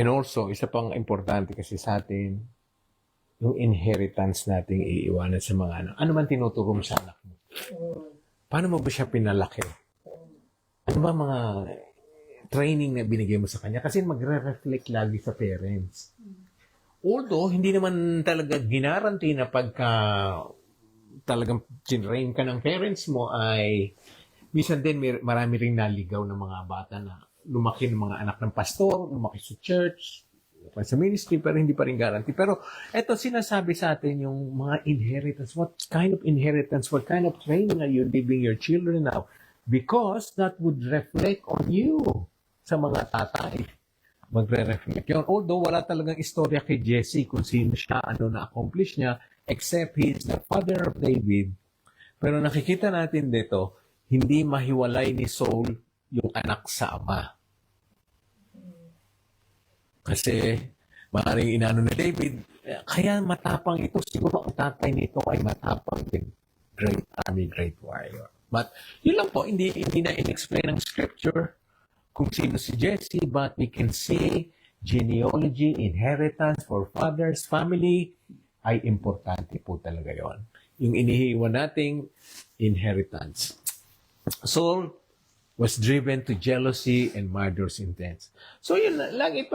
And also, isa pang importante kasi sa atin, yung inheritance nating iiwanan sa mga anak. Ano man tinuturo mo sa anak mo? Paano mo ba siya pinalaki? Ano ba mga training na binigay mo sa kanya? Kasi magre-reflect lagi sa parents. although hindi naman talaga ginaranti na pagka talagang tinrain ka ng parents mo ay minsan din marami ring naligaw ng mga bata na lumaki ng mga anak ng pastor, lumaki sa church, lumaki sa ministry, pero hindi pa rin guarantee. Pero eto sinasabi sa atin yung mga inheritance. What kind of inheritance, what kind of training are you giving your children now? Because that would reflect on you sa mga tatay. Magre-reflect yun. Although wala talagang istorya kay Jesse kung sino siya, ano na-accomplish niya, except he is the father of David. Pero nakikita natin dito, hindi mahiwalay ni Saul yung anak sa ama. Kasi maaaring inano ni David, kaya matapang ito. Siguro ang tatay nito ay matapang din. Great army, great warrior. But yun lang po, hindi na in-explain ng scripture kung sino si Jesse, but we can see genealogy, inheritance for fathers, family, ay importante po talaga yon. Yung inihiwan nating inheritance. Saul was driven to jealousy and murderous intent. So yun, lagi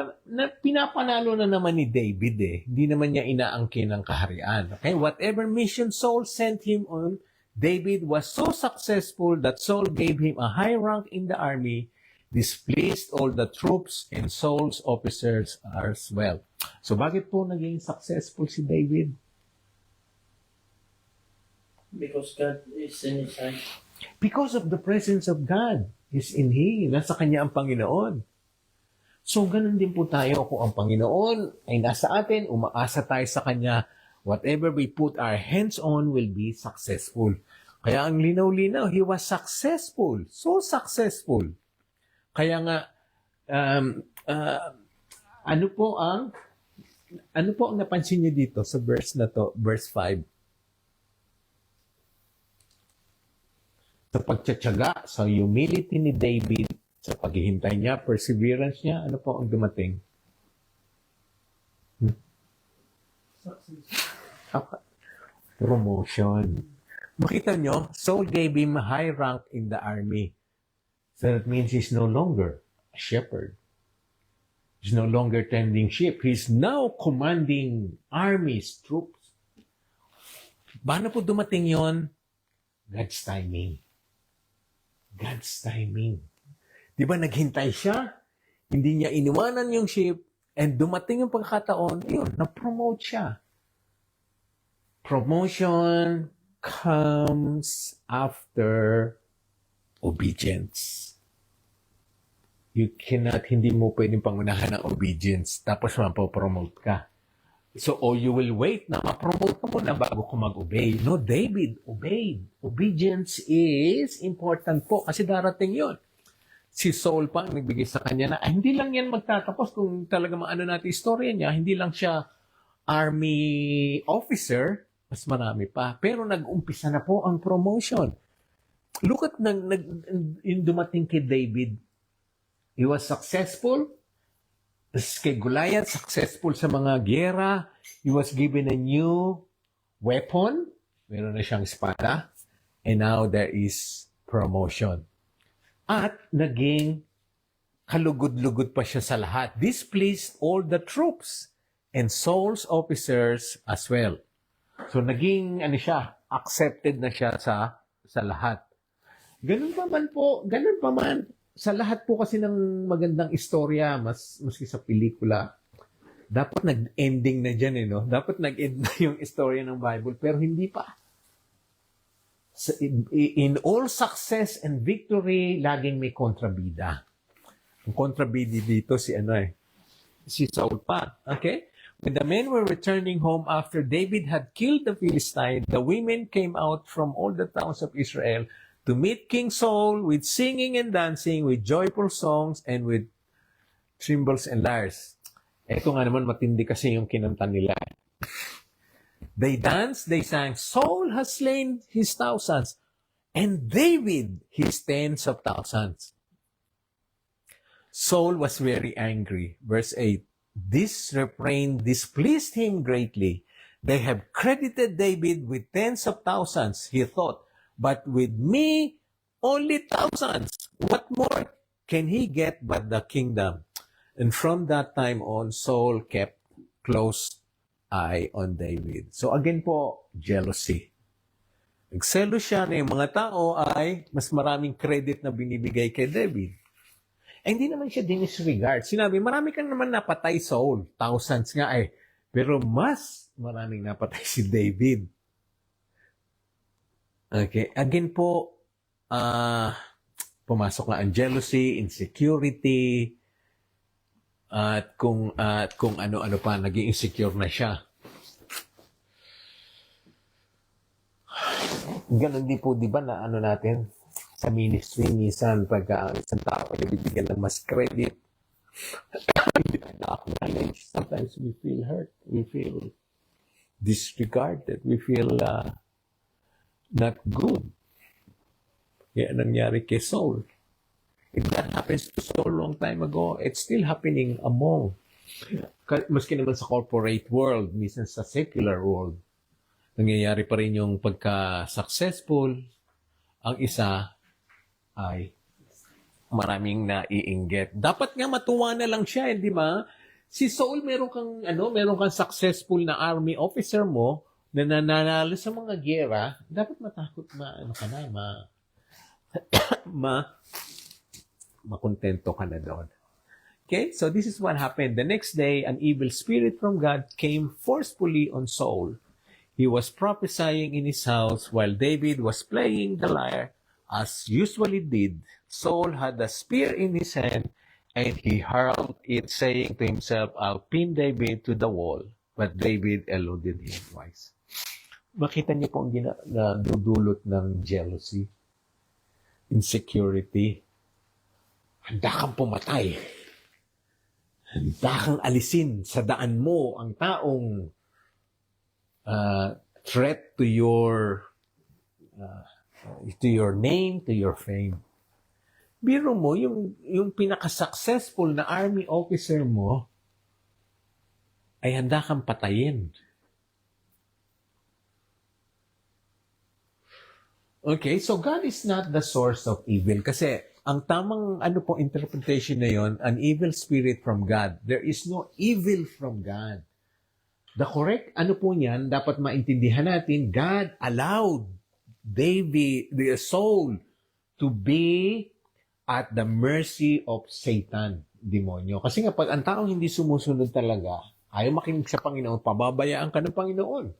pinapanalo na naman ni David eh. Hindi naman niya inaangkin ang kaharian. Okay? Whatever mission Saul sent him on, David was so successful that Saul gave him a high rank in the army, displeased all the troops and Saul's officers as well. So bakit po naging successful si David? Because God is in his side. Because of the presence of God is in Him. Nasa Kanya ang Panginoon. So, ganun din po tayo. Kung ang Panginoon ay nasa atin, umaasa tayo sa Kanya, whatever we put our hands on will be successful. Kaya ang linaw-linaw, he was successful. So successful. Kaya nga, ano po ang napansin niyo dito sa verse na to, verse 5? Sa pagtsatsaga, sa humility ni David, sa paghihintay niya, perseverance niya, ano po ang dumating? Promotion. Makita nyo, Saul gave him a high rank in the army. So that means he's no longer a shepherd. He's no longer tending sheep. He's now commanding armies, troops. Paano po dumating yon? God's timing. God's timing. Di ba naghintay siya? Hindi niya iniwanan yung sheep and dumating yung pagkakataon, yun, na-promote siya. Promotion comes after obedience. You cannot, hindi mo pwedeng pangunahan ng obedience tapos mapopromote ka. So, or you will wait na ma-promote ka muna bago ko mag-obey. No, David obeyed. Obedience is important po kasi darating yon. Si Saul pa ang nagbigay sa kanya na hindi lang yan magtatapos kung talaga maano natin istorya niya. Hindi lang siya army officer, mas marami pa. Pero nag-umpisa na po ang promotion. Look at yung dumating kay David. He was successful. Kay Goliath, successful sa mga gyera. He was given a new weapon. Meron na siyang espada. And now there is promotion. At naging kalugod-lugod pa siya sa lahat. This pleased all the troops and Saul's officers as well. So naging accepted na siya sa lahat. Ganun pa man, sa lahat po kasi ng magandang istorya, maski sa pelikula, dapat nag-ending na dyan, no? Dapat nag-end na yung istorya ng Bible, pero hindi pa. In all success and victory, laging may kontrabida. Ang kontrabida dito si Saul pa. Okay? When the men were returning home after David had killed the Philistine, the women came out from all the towns of Israel to meet King Saul with singing and dancing, with joyful songs, and with cymbals and lyres. Ito nga naman, matindi kasi yung kinanta nila. They danced, they sang, Saul has slain his thousands, and David his tens of thousands. Saul was very angry. Verse 8, this refrain displeased him greatly. They have credited David with tens of thousands, he thought. But with me, only thousands. What more can he get but the kingdom? And from that time on, Saul kept close eye on David. So again po, jealousy. Nagselos siya na yung mga tao ay mas maraming credit na binibigay kay David. Eh, hindi naman siya dinisregard. Sinabi, marami ka naman napatay, Saul. Thousands nga eh. Pero mas maraming napatay si David. Okay. Again po, pumasok na ang jealousy, insecurity, at kung ano-ano pa, naging insecure na siya. Ganon din po, di ba, na ano natin, sa ministry, minsan, pagka isang tao ay bibigyan ng mas credit, hindi tayo na-acknowledge. Sometimes we feel hurt, we feel disregarded, we feel not good. Kaya nangyari kay Saul. If that happens to Saul long time ago, it's still happening among, maski naman sa corporate world, minsan sa secular world, nangyayari pa rin yung pagka-successful, ang isa ay maraming naiinggit. Dapat nga matuwa na lang siya, di ba? Si Saul, meron kang successful na army officer mo na nananalo sa mga giyera, dapat matakot makontento ka na doon. Okay? So this is what happened. The next day, an evil spirit from God came forcefully on Saul. He was prophesying in his house while David was playing the lyre, as usually did. Saul had a spear in his hand, and he hurled it, saying to himself, I'll pin David to the wall. But David eluded him twice. Makita niyo po ang dudulot ng jealousy, insecurity. Handa kang pumatay. Handa kang alisin sa daan mo ang taong threat to your name, to your fame. Biro mo, yung pinaka-successful na army officer mo ay handa kang patayin. Okay, so God is not the source of evil. Kasi ang tamang interpretation na yon, an evil spirit from God. There is no evil from God. The correct po niyan, dapat maintindihan natin, God allowed Saul to be at the mercy of Satan, demonyo. Kasi nga, pag ang taong hindi sumusunod talaga, ayaw makinig sa Panginoon, pababayaan ka ng Panginoon.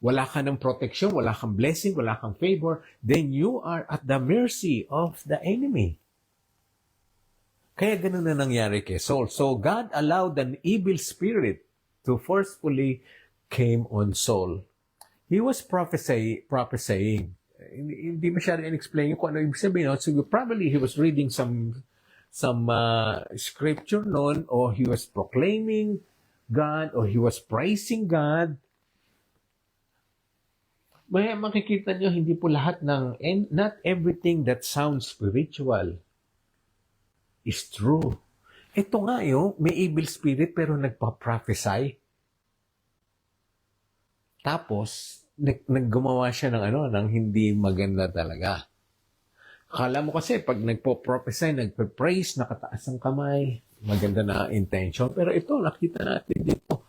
Wala ka ng protection, wala kang blessing, wala kang favor, then you are at the mercy of the enemy. Kaya ganun na nangyari kay Saul. So God allowed an evil spirit to forcefully came on Saul. He was prophesying. Hindi masyado in-explain kung ano ibig sabihin. So probably he was reading some scripture noon, or he was proclaiming God, or he was praising God. May makikita nyo, hindi po lahat not everything that sounds spiritual is true. Ito nga may evil spirit pero nagpa-prophesy. Tapos, naggumawa siya ng hindi maganda talaga. Akala mo kasi, pag nagpo-prophesy, nagpa-praise, nakataas ang kamay, maganda na intention. Pero ito, nakita natin dito.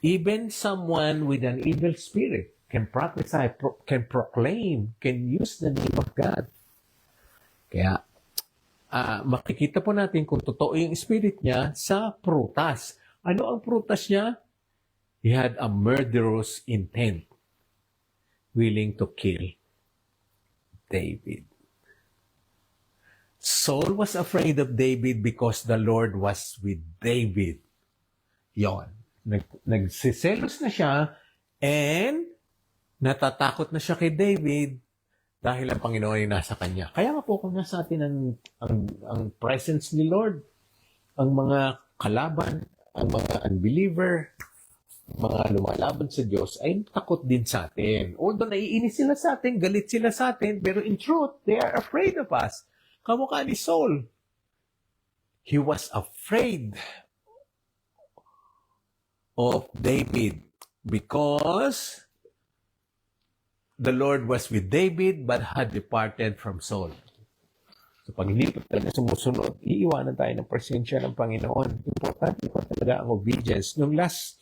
Even someone with an evil spirit can prophesy, can proclaim, can use the name of God. Kaya, makikita po natin kung totoo yung spirit niya sa prutas. Ano ang prutas niya? He had a murderous intent, willing to kill David. Saul was afraid of David because the Lord was with David. Yon. Nagsiselos na siya, and natatakot na siya kay David dahil ang Panginoon ay nasa kanya. Kaya nga po kung nasa atin ang presence ni Lord, ang mga kalaban, ang mga unbeliever, mga lumalaban sa Diyos, ay takot din sa atin. Although naiinis sila sa atin, galit sila sa atin, pero in truth, they are afraid of us. Kamukha ni Saul. He was afraid of David because the Lord was with David but had departed from Saul. So pag hindi pa talaga sumusunod, iiwanan tayo ng presensya ng Panginoon. Importante po talaga ang obedience. Nung last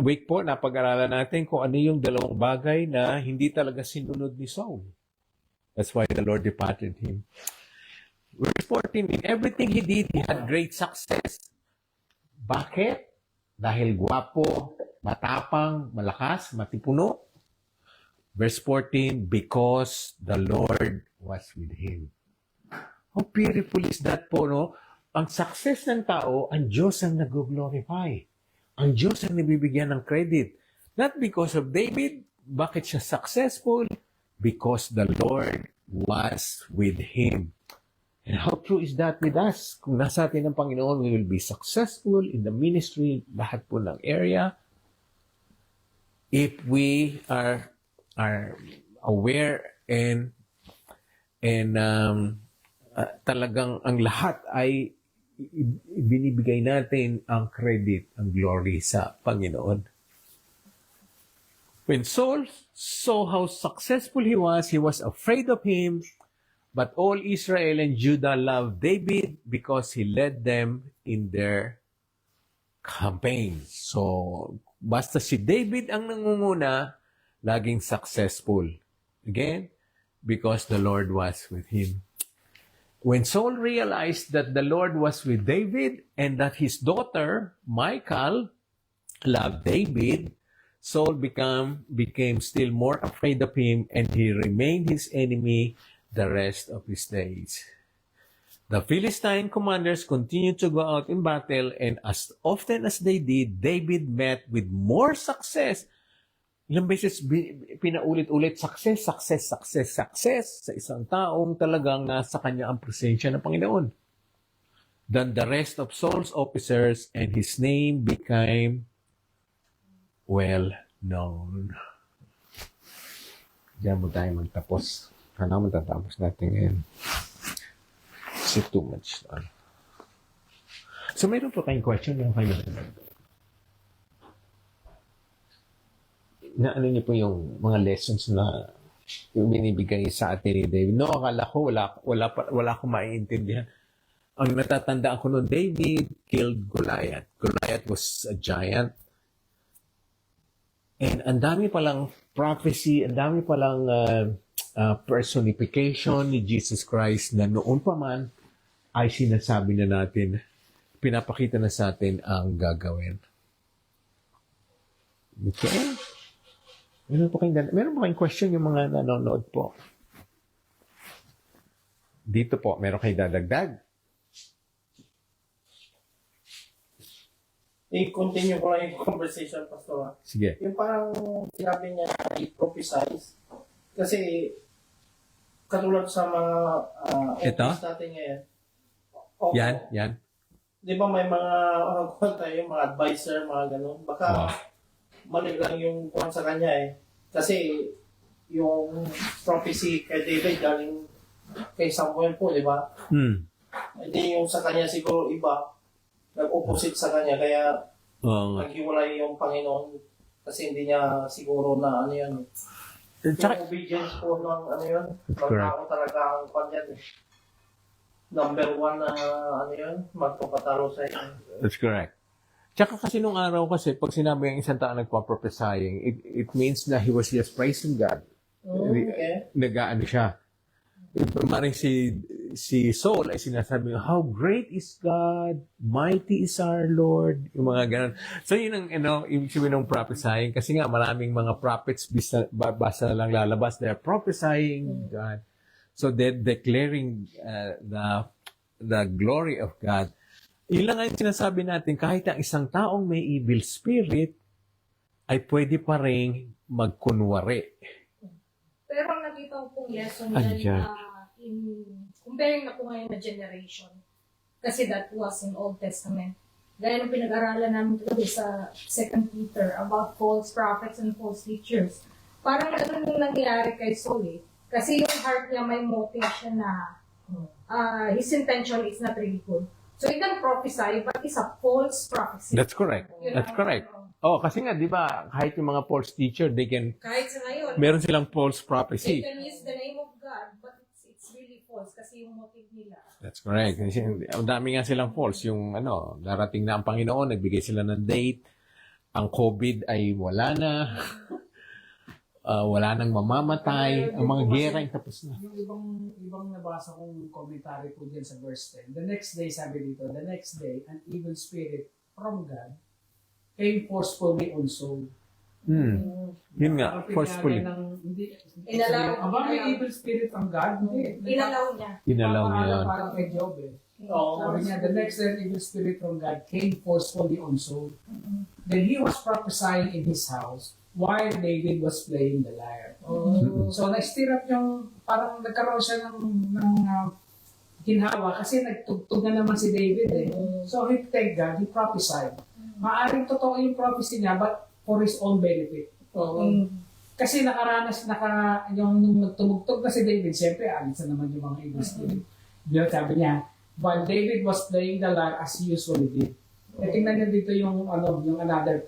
week po, napag-aralan natin kung ano yung dalawang bagay na hindi talaga sinunod ni Saul. That's why the Lord departed him. Verse 14, in everything he did, he had great success. Bakit? Dahil gwapo, matapang, malakas, matipuno. Verse 14, because the Lord was with him. How beautiful is that po, no? Ang success ng tao, ang Diyos ang nag-glorify. Ang Diyos ang nabibigyan ng credit. Not because of David. Bakit siya successful? Because the Lord was with him. And how true is that with us? Kung nasa atin ang Panginoon, we will be successful in the ministry, lahat po ng area. If we are aware and talagang ang lahat ay binibigay natin ang credit, ang glory sa Panginoon. When Saul saw how successful he was afraid of him, but all Israel and Judah loved David because he led them in their campaign. So, basta si David ang nangunguna, laging successful. Again, because the Lord was with him. When Saul realized that the Lord was with David and that his daughter, Michal, loved David, Saul became still more afraid of him and he remained his enemy the rest of his days. The Philistine commanders continued to go out in battle, and as often as they did, David met with more success. Ilang beses pinaulit-ulit, success sa isang taong talagang nasa kanya ang presensya ng Panginoon. Than the rest of Saul's officers, and his name became well known. Diyan mo tayo magtapos. Sana matatapos natin ngayon. Kasi too much. So, mayroon po tayong question yung kayo. Na ano niyo po yung mga lessons na yung binibigay sa atin ni David. No, akala ko wala akong maiintindihan. Ang natatandaan ko noon, David killed Goliath. Goliath was a giant. And ang dami palang prophecy, ang dami palang personification ni Jesus Christ na noon pa man ay sinasabi na natin, pinapakita na sa atin ang gagawin. Okay? Meron ba kayong question yung mga nanonood po? Dito po, meron kayong dadagdag? I-continue ko lang yung conversation, Pastor. Sige. Yung parang sinabi niya, i-prophesize. Kasi, katulad sa mga Ito? natin ngayon. Yan. Di ba may mga, mga advisor, mga ganun. Baka, mali lang yung kuhan sa kanya eh. Kasi, yung prophecy kay David galing kay Samuel po, di ba? Hindi yung sa kanya siguro iba, nag-opposite sa kanya, kaya naghiwalay yung Panginoon kasi hindi niya siguro na ano yan. Yung obedience po ng ano yun, ng tao talaga ang kanyan eh. Number 1 na ano yun, magpapatalo sa inyo. That's correct. Tsaka kasi nung araw kasi, pag sinabi ang isang tao nagpa-prophesying, it means na he was just praising God. Okay. Nag-ano siya. Maring si Saul ay sinasabi, how great is God, mighty is our Lord, yung mga ganun. So yun ang ibig sabihin ng prophesying, kasi nga maraming mga prophets basta na lang lalabas, they're prophesying God. So they're declaring the glory of God. Yun lang ang sinasabi natin, kahit ang isang taong may evil spirit, ay pwede pa rin magkunwari. Pero nakita ko pong lesson Ayan. in comparing na po ngayon na generation. Kasi that was in Old Testament. Gaya nung pinag-aralan namin today sa 2 Peter about false prophets and false teachers. Parang ano yung nangyari kay Saul eh. Kasi yung heart niya may motive siya na his intention is not really good. So he can prophesy, but it's a false prophecy. That's correct. That's correct. Oh, kasi nga, di ba, kahit yung mga false teacher, Kahit sa ngayon, meron silang false they prophecy. can use the name of God, but it's really be false kasi yung motive nila. That's correct. Kasi ang dami nga silang false. Yung darating na ang Panginoon, nagbigay sila ng date. Ang COVID ay wala na. Wala nang mamamatay. Ang mga gera ay tapos na. Yung ibang nabasa kong commentary po dyan sa verse 10. The next day, sabi dito, the next day, an evil spirit from God came forcefully on Saul. Yun nga, forcefully. Aba, may evil spirit from God? Hindi. Inalaw niya. Inalaw niya yun. Parang kay Job eh. Oo. Sabi niya, the next day, an evil spirit from God came forcefully on Saul. Then he was prophesying in his house while David was playing the lyre. So, na-stir up yung, parang nagkaroon siya ng ginhawa kasi nagtugtog na naman si David eh. So, he thanked God, he prophesied. Maaring totoo yung prophecy niya, but for his own benefit. Kasi yung nung nagtumugtog na si David, siyempre, alis na naman yung mga evil spirit. Sabi niya, while David was playing the lyre as he usually did. Tingnan niyo dito yung another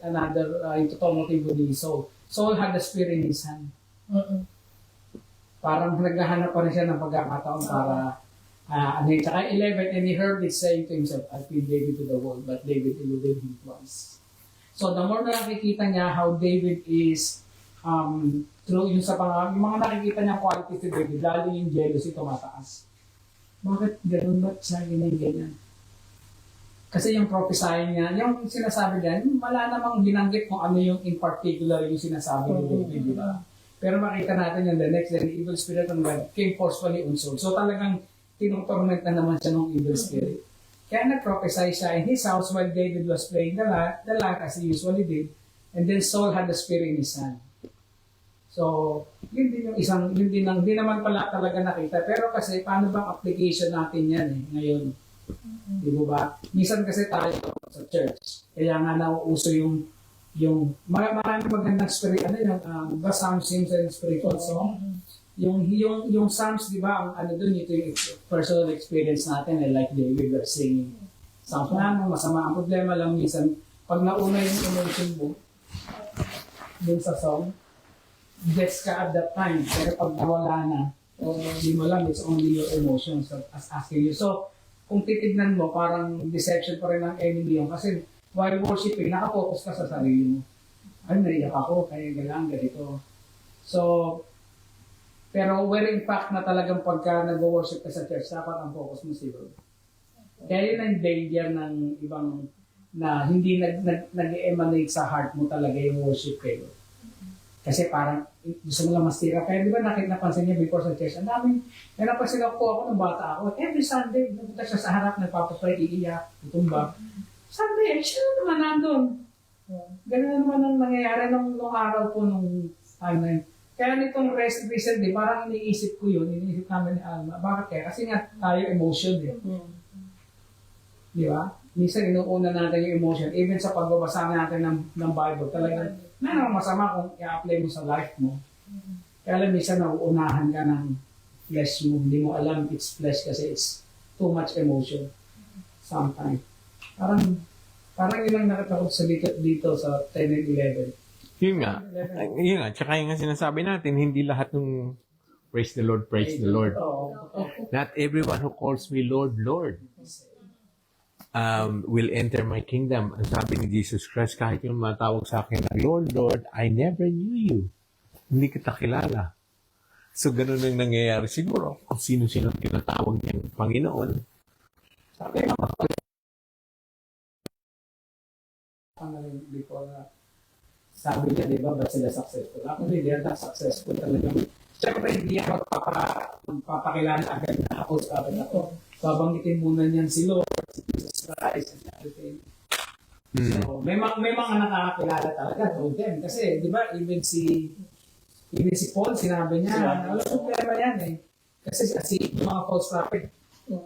yung totoong motibo ni Saul. Saul had the spear in his hand. Parang naghahanap pa rin siya ng pagkakataon para Tsaka 11, and he heard it saying to himself, I feed David to the wall, but David eluded him twice. So the more na nakikita niya how David is through yung mga nakikita niya quality to David, lalo yung jealousy tumataas. Bakit gano'n? Ba't siya ganyan? Kasi yung prophesying niya, yung sinasabi niya, wala namang binanggit kung ano yung in particular yung sinasabi ni David, di ba? Pero makita natin yung the next day, the evil spirit of God came forcefully on Saul. So talagang tinutorment na naman siya ng evil spirit. Kaya nag-prophesy siya in his house while David was playing the lyre as he usually did. And then Saul had the spear in his hand. So, yun din yung hindi naman pala talaga nakita. Pero kasi, paano bang application natin yan ngayon? Di ba? Minsan kasi tayo sa church. Kaya nga nauuso yung maraming magandang spirit, the Psalms, hymns, and spiritual song. Yung Psalms, di ba, ang dun, ito yung personal experience natin, like David, we're singing. Psalms na masama. Ang problema lang minsan, pag nauna yung emotion mo, dun sa song, gets ka at that time. Pero pag nawala na, hindi mo lang, it's only your emotions as asking you. So, kung titignan mo, parang deception pa rin ng enemy yun. Kasi while worshiping, nakafocus ka sa sarili mo. Ay, naiyak ako, kaya ganito. So, pero where in fact na talagang pagka nag-worship ka sa church, dapat ang focus mo si Lord. Kaya yun ang danger ng ibang na hindi nag-emanate sa heart mo talaga yung worship kayo. Kasi parang gusto mo lang mastira. Kaya di ba napansin niya before sa church, ang daming, napansin ako nung bata ako, every Sunday, napunta siya sa harap, nagpapapray, iiyak, tutumba. Sunday, siya naman nandun. Ganun naman ang nangyayari nung araw po nung time na yun. Kaya nitong recently, parang iniisip namin ni Alma. Bakit kaya? Kasi nga tayo emotion eh. Di ba? Minsan inuuna natin yung emotion. Even sa pagbabasa natin ng Bible, talagang masama kung i-apply mo sa life mo. Kaya lang minsan nauunahan ka ng flesh mo. Hindi mo alam it's flesh kasi it's too much emotion. Sometimes. Parang yun lang nakatakot sa dito sa 10 and 11. Yun nga. Tsaka yung sinasabi natin, hindi lahat ng praise the Lord. Not everyone who calls me Lord, Lord will enter my kingdom. Ang sabi ni Jesus Christ, kahit yung matawag sa akin na Lord, Lord, I never knew you. Hindi kita kilala. So, ganun ang nangyayari. Siguro, kung sino-sino tinatawag niyang Panginoon, sabi naman, before sabi niya, di ba, ba't sila successful? Ako hindi yan successful talaga. Siyempre, hindi yan magpapakilala agad na ako sa akin ako. Babanggitin muna niyan si Lord, si Jesus Christ, and everything. So, may mga nakakakilala talaga to them. Kasi, di ba, even si Paul, sinabi niya, wala problema yan eh. Kasi yung mga false prophet,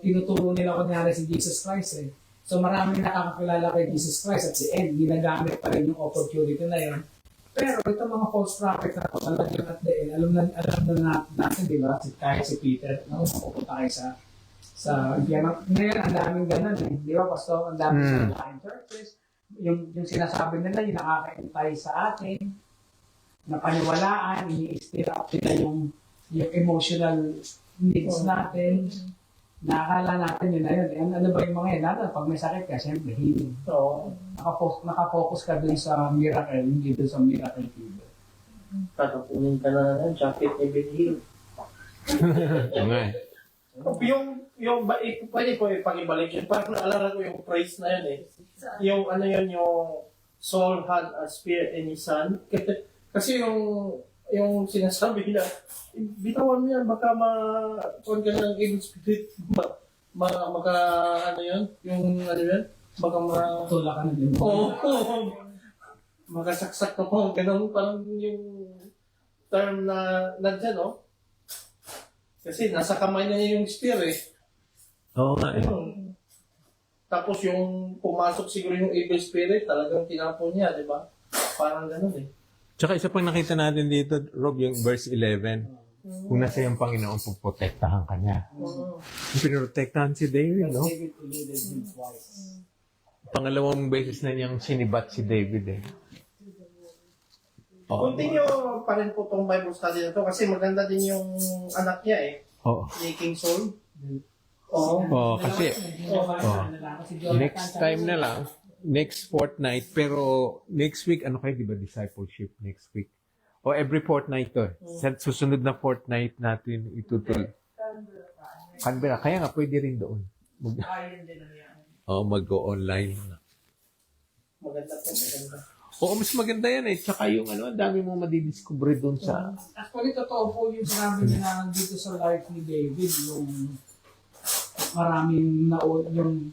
tinuturo nila kunyari si Jesus Christ eh. So maraming nakakakilala kay Jesus Christ at si end, ginagamit pa rin yung opportunity na yun. Pero ito mga false prophet na talagang at the end, alam na natin, di ba? Kahit si Peter, mapupunta kayo sa ngayon, ang daming ganun eh. Di ba, Pastor? Ang daming sa churches. Yung sinasabi nila, yung nakakaintay sa atin, na paniwalaan, ini-stir up nila yung emotional needs natin. Nakakala natin yun na yun. Ano ba yung mga yun? Lalo, pag may sakit ka, siyempre, healing. Oo. Nakafocus ka dun sa miracle, hindi dun sa miracle fever. Tatapunin ka na ng jacket ni Ben Hill. Oo nga eh. Pwede ko ipag-ibalik yun. Parang naalala ko yung phrase na yun eh. So, Yung ano yun, yung soul had a spirit in his son. Kasi yung sinasabi na, bitawan mo yan, baka kung ka ng evil spirit, maka, ano yun, yung ano yun, baka Tula ka na din. Oo. Makasaksak ka po. Ganun parang yung term na nandyan, no? Kasi nasa kamay na niya yung spear, eh. Oo nga eh. Tapos yung pumasok siguro yung evil spirit, talagang tinapon niya, di ba? Parang ganun, eh. Tsaka isa pang nakita natin dito, Rob, yung verse 11. Kung nasa yung Panginoon, puprotektahan ka niya. Pinoprotektahan si David, no? David eluded him twice. Pangalawang beses na niyang sinibat si David, eh. Oo. Continue pa rin po itong Bible study na to kasi maganda din yung anak niya, eh. Oo. Ni King Saul. Oo. Oo, kasi next time na lang, next fortnight, pero next week, ano kayo, di ba, discipleship next week? O every fortnight to. Sa susunod na fortnight natin itutul. Canberra. Kaya nga, pwede rin doon. Mag-go online. Maganda po, maganda. Oo, mas maganda yan eh. Tsaka yung ano, ang dami mong madidiscover doon sa... Actually, totoo po yung sinabi niya dito sa life ni David, yung maraming yung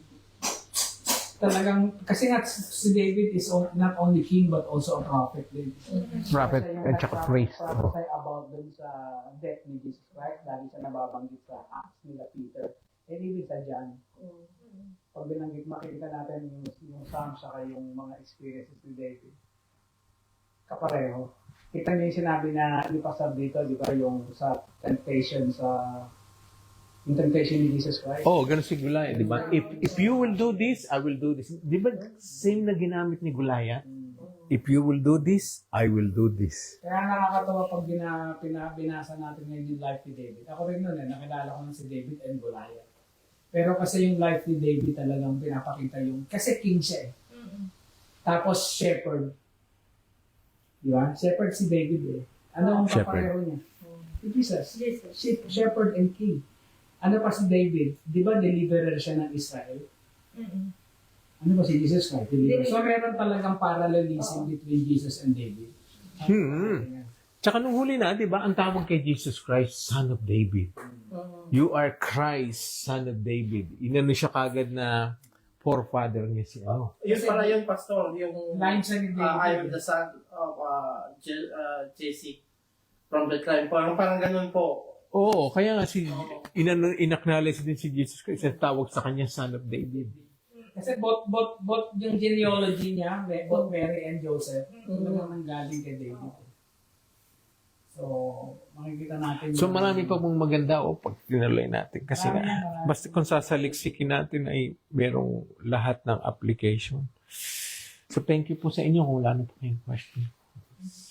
talagang, kasi nga si David is not only king but also a prophet din. Prophet at tsaka priest. Prophesy about dun sa death ni Jesus Christ, dahil siya nababanggit sa Acts nila Peter, and even sa John. Pag binanggit, makikita natin yung Psalms saka yung mga experiences ni David. Kapareho. Kita niyo yung sinabi na ipasab dito, di ba, yung sa temptation yung temptation ni Jesus Christ. Oo, ganun si Goliath, di ba? If you will do this, I will do this. Di ba same na ginamit ni Goliath? If you will do this, I will do this. Kaya nakakatawa pag binasa natin ngayon yung life ni David. Ako rin nun nakilala ko na si David and Goliath. Pero kasi yung life ni David talagang pinapakita yung, kasi king siya eh. Tapos shepherd. Di ba? Shepherd si David eh. Ano ang kapareho niya? Jesus. Shepherd and king. Ano pa si David? Di ba deliverer siya ng Israel? Ano ba si Jesus Christ? Deliverer. So meron talagang parallelism between Jesus and David. Tsaka nung huli na, di ba, ang tawag kay Jesus Christ, Son of David. You are Christ, Son of David. Inano siya kagad na forefather niya si ano. Yun pala yun, Pastor, yung Line siya ni David. I am the son of Jesse from the clan. Parang ganun po. Oo, kaya nga in-acknowledge din si Jesus Christ at tawag sa kanya Son of David. Kasi both yung genealogy niya, both Mary and Joseph, talagang nanggaling kay David. So, makikita natin. So marami pa mong maganda pag tinuloy natin. Kasi Marami. basta kung sasaliksikin natin ay merong lahat ng application. So thank you po sa inyo kung wala na po kayong question.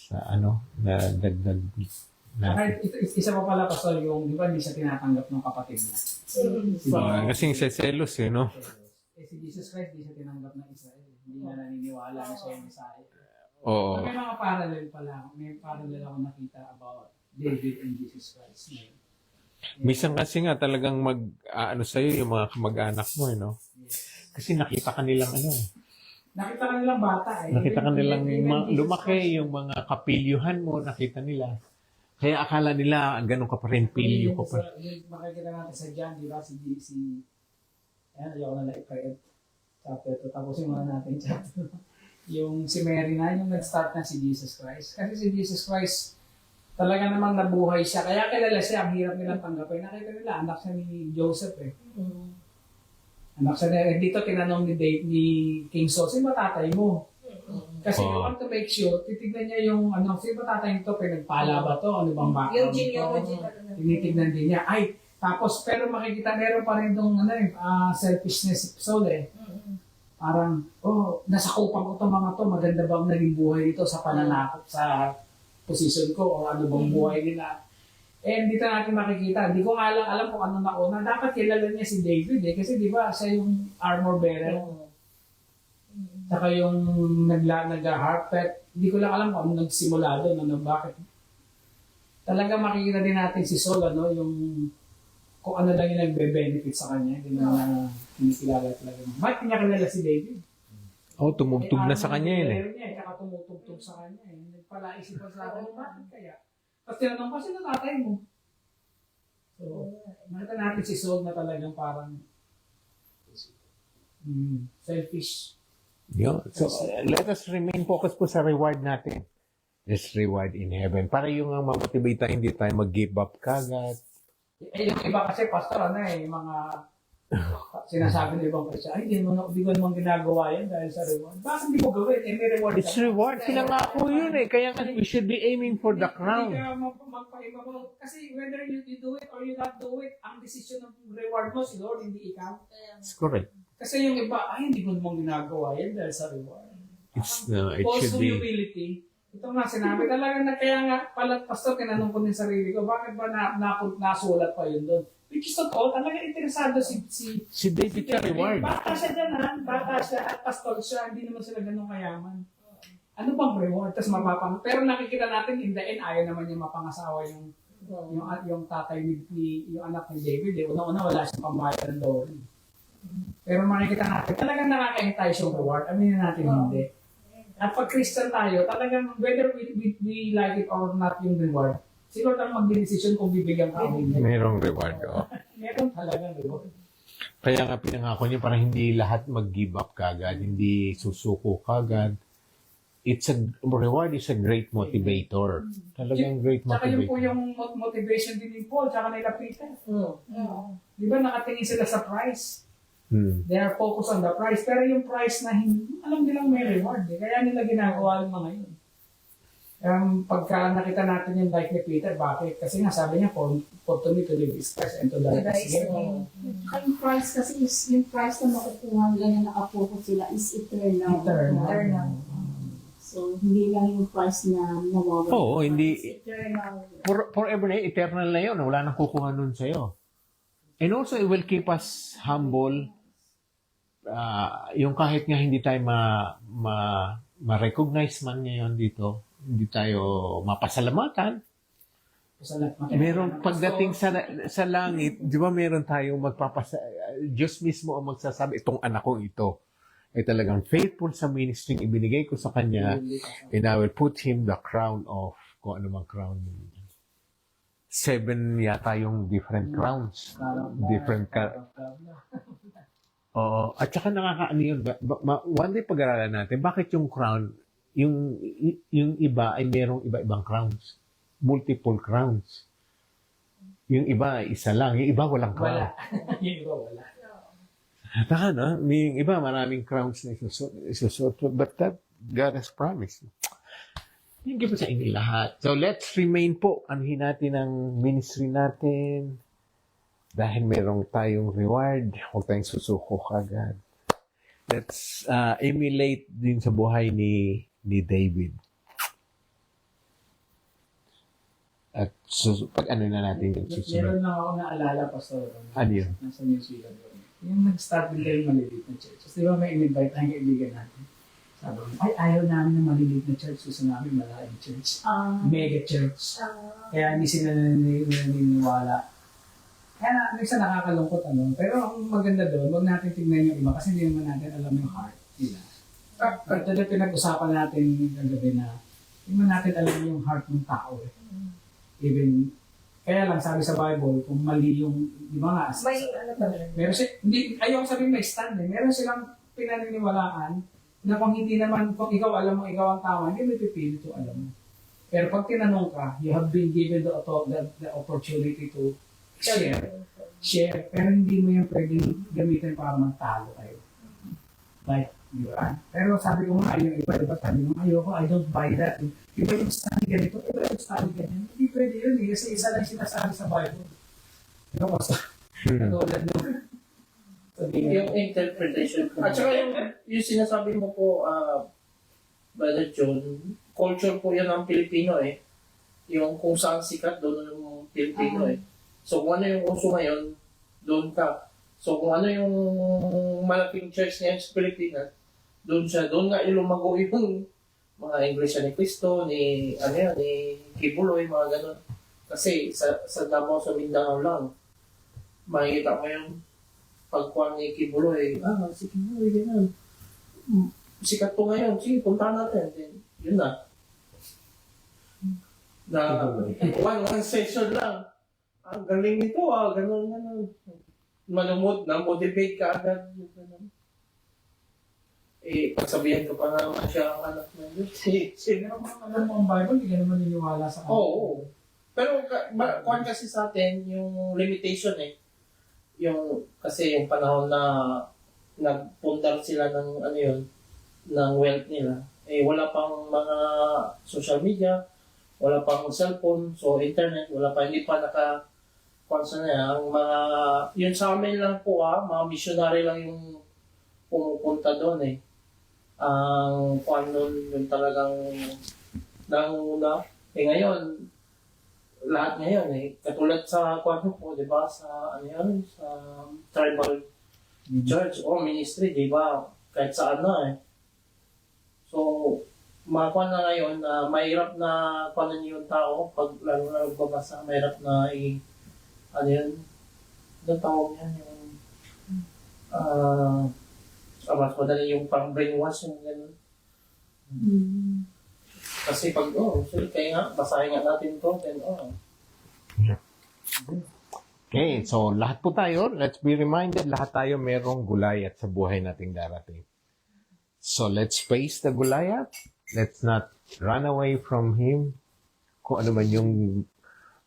Sa na dagdag natin. Isa pa pala Pastor, yung di ba hindi siya tinatanggap ng kapatid niya. Kasing seselos no? Si Jesus Christ hindi siya tinanggap ng Israel. Hindi niya naniniwala na siya yung Messiah. Oo. So, may mga parallel pala. May parallel ako nakita about David and Jesus Christ. Minsan kasi nga talagang sa'yo yung mga kamag-anak mo, no? Kasi nakita ka nilang Nakita ka nilang bata eh. Nakita ka nilang lumaki, yung mga kapilyuhan mo, nakita nila. Kaya akala nila, ganun ka pa rin, pilyo ko pa. Yung makikita natin sa John, di ba? Ayaw na like chapter 2. Tapos yung mga natin chapter 2. Yung si Mary na, yung nag-start na si Jesus Christ. Kasi si Jesus Christ, talaga namang nabuhay siya. Kaya kilala siya, ang hirap nilang tanggapin. Nakita nila, anak siya ni Joseph eh. Anak siya na, dito tinanong ni King Saul, sino ba tatay mo? Kasi you want to make sure, titignan niya yung, sino ba tatay nito? Pinagpala ba to? Ano bang background? Yung genealogy. Tinitignan din niya. Ay, tapos, pero makikita, meron pa rin itong selfishness Saul eh. Parang, nasakupan ko itong mga to, maganda bang naging buhay nito sa pananakot sa position ko o ano bang buhay nila. Dito natin makikita. Hindi ko nga lang alam kung ano nauna. Dapat kilala niya si David kasi di ba siya yung armor bearer. Saka yung nag-harp. Hindi ko lang alam kung ano nagsimula doon. Bakit. Talaga makikita din natin si Saul, yung kung ano lang yung nagbe-benefit sa kanya. Hindi na kinikilala talaga. Bakit niya kilala si David? Tumugtog na sa kanya yun Tsaka tumutugtog sa kanya. Nagpalaisipan sa akin, bakit kaya? Tapos tinanong ko, sino tatay mo? So, nakita natin si Saul na talagang parang selfish. Yun. So, let us remain focused po sa reward natin. This reward in heaven. Para yung mamotivate tayo, hindi tayo mag-give up kagad. Yung iba kasi, pastor, mga sinasabi ng ibang presya, hindi ko naman ginagawa yan dahil sa reward. Bakit hindi mo gawin? May reward. It's reward. Pinangako yun Kaya nga, we should be aiming for the crown. Hindi ka magpaibabaw. Kasi whether you do it or you not do it, ang decision ng reward mo, si Lord, hindi ikaw. That's correct. Kasi yung iba, hindi ko naman ginagawa yan dahil sa reward. It False should be. humility. Ito nga, sinabi talaga na kaya nga, pala, pastor, tinanong ko din sarili ko, bakit ba nasulat pa yun doon? Which is totoo, talaga interesado Si David sa reward. Baka siya dyan, baka siya at pastor siya, hindi naman sila ganun kayaman. Ano bang reward? Tapos pero nakikita natin, in the end, ayaw naman niya mapangasawa yung tatay yung anak ni David. Una-una, wala siyang pambayad ng dowry. Pero makikita natin, talagang nakaka-entice yung reward. Aminin natin hindi. At pag Christian tayo, talagang whether we like it or not yung reward, si Lord ang mag-decision kung bibigyan ka o hindi. Merong reward. Meron talagang reward. Kaya nga pinangako niya para hindi lahat mag-give up kagad, hindi susuko kagad. Reward is a great motivator. Talagang great Tsaka yun po motivator. yung motivation din ni Paul, tsaka nila Peter. Di ba nakatingin sila sa price? They are focused on the price. Pero yung price na alam nilang may reward. Kaya nila ginagawa yung mga yun. Pagka nakita natin yung like ni Peter, bakit? Kasi nga sabi niya, for to me to live is Christ and to die is gain. Yung price kasi is, yung price na makukuha nila na nakapokus sila is eternal. Eternal. So, hindi lang yung price na nawawala. Oo, hindi. It's eternal. Forever na yun, eternal na yun. Wala nang kukuha nun sa'yo. And also, it will keep us humble. Yung kahit nga hindi tayo ma-recognize man ngayon dito, hindi tayo mapasalamatan. Meron pagdating sa langit, di ba meron tayong Diyos mismo ang magsasabi, itong anak ko ito ay talagang faithful sa ministry ibinigay ko sa kanya, and I will put him the crown of, kung ano mang crown. 7 yata yung different crowns. Oo. At saka nakakaano yun. One day pag-aralan natin, bakit yung crown, yung iba ay merong iba-ibang crowns. Multiple crowns. Yung iba, isa lang. Yung iba, walang crown. Wala. Yung iba, wala. Taka, no? Yung iba, maraming crowns na isusot. But that, God has promised. Thank you po sa inyo lahat. So, let's remain po. Anuhin natin ang ministry natin. Dahil merong tayong reward, huwag tayong susuko kagad. Let's emulate din sa buhay ni David. At pag ano na natin yung susunod. Meron lang ako naalala, Pastor. Ano yun? Nasa New Zealand. Yung nag-start din kayo maliliit na church. Kasi di ba may in-invite ang kaibigan natin? Sabi ko, ayaw namin ng maliliit na church. Gusto namin malaking church. Mega church. Kaya hindi sila naniniwala. Kaya minsan nakakalungkot pero ang maganda doon, huwag natin tignan yung iba kasi hindi naman natin alam yung heart nila. Ito na pinag-usapan natin kagabi na hindi naman natin alam yung heart ng tao Even, kaya lang sabi sa Bible, kung mali yung, di ba nga, meron hindi, ayaw sabihin may stand meron silang pinaniniwalaan na kung hindi naman, kung ikaw alam mo, ikaw ang tama, hindi mo pipilit yung alam mo. Pero pag tinanong ka, you have been given the opportunity to share, pero hindi mo yung pwedeng gamitin para magtalo kayo. Like, di ba? Pero sabi ko nga, yung iba, diba, sabi ko, ayoko, I don't buy that. Iba yung study ganito, iba yung study ganito. Hindi pwede yun kasi isa lang sinasabi sa Bible. Ano ko sa katulad nung Yung interpretation po. At saka yung sinasabi mo po, Brother John, culture po yan ng Pilipino Yung kung saan sikat, doon Pilipino eh. So kung ano yung uso ngayon, doon ka. So kung ano yung malaking church ngayon sa Pilipinas, doon siya. Doon nga yung lumago yung mga Iglesia ni Cristo, ni Kibuloy, mga ganun. Kasi sa Davao, sa Mindanao lang, makikita mo yung pagkuhan ni Kibuloy. Si Kibuloy, ganun. Sikat po ngayon. Sige, puntahan natin. Then, yun na. One session lang. Ang galing nito, ganun. Na-motivate ka agad. Pagsabihan ko pa naman siya ang anak ng Diyos. Pero kung alam mo ang Bible, hindi ka naman naniniwala sa kanya. Oo. Pero kuhan kasi sa atin, yung limitation kasi yung panahon na nagpundar sila ng ng wealth nila. Wala pang mga social media, wala pang cellphone, so internet, hindi pa kuhan sa ang mga, yun sa amin lang po mga missionary lang yung pumupunta doon ang kuhan nun yung talagang nanguna. Ngayon, lahat ngayon katulad sa kuhan po, di ba, sa sa tribal church o ministry, di ba, kahit saan na So, makuha na ngayon na mahirap na kuhanan yung tao pag lalo na nagbabasa, mahirap na ang tawag yan, yung mas madali yung pang brainwash yung gano'n. Kasi pag, kaya nga, basahin nga natin to, then, Okay, so lahat po tayo, let's be reminded, lahat tayo merong Goliath sa buhay nating darating. So let's face the Goliath. Let's not run away from him. Kung ano man yung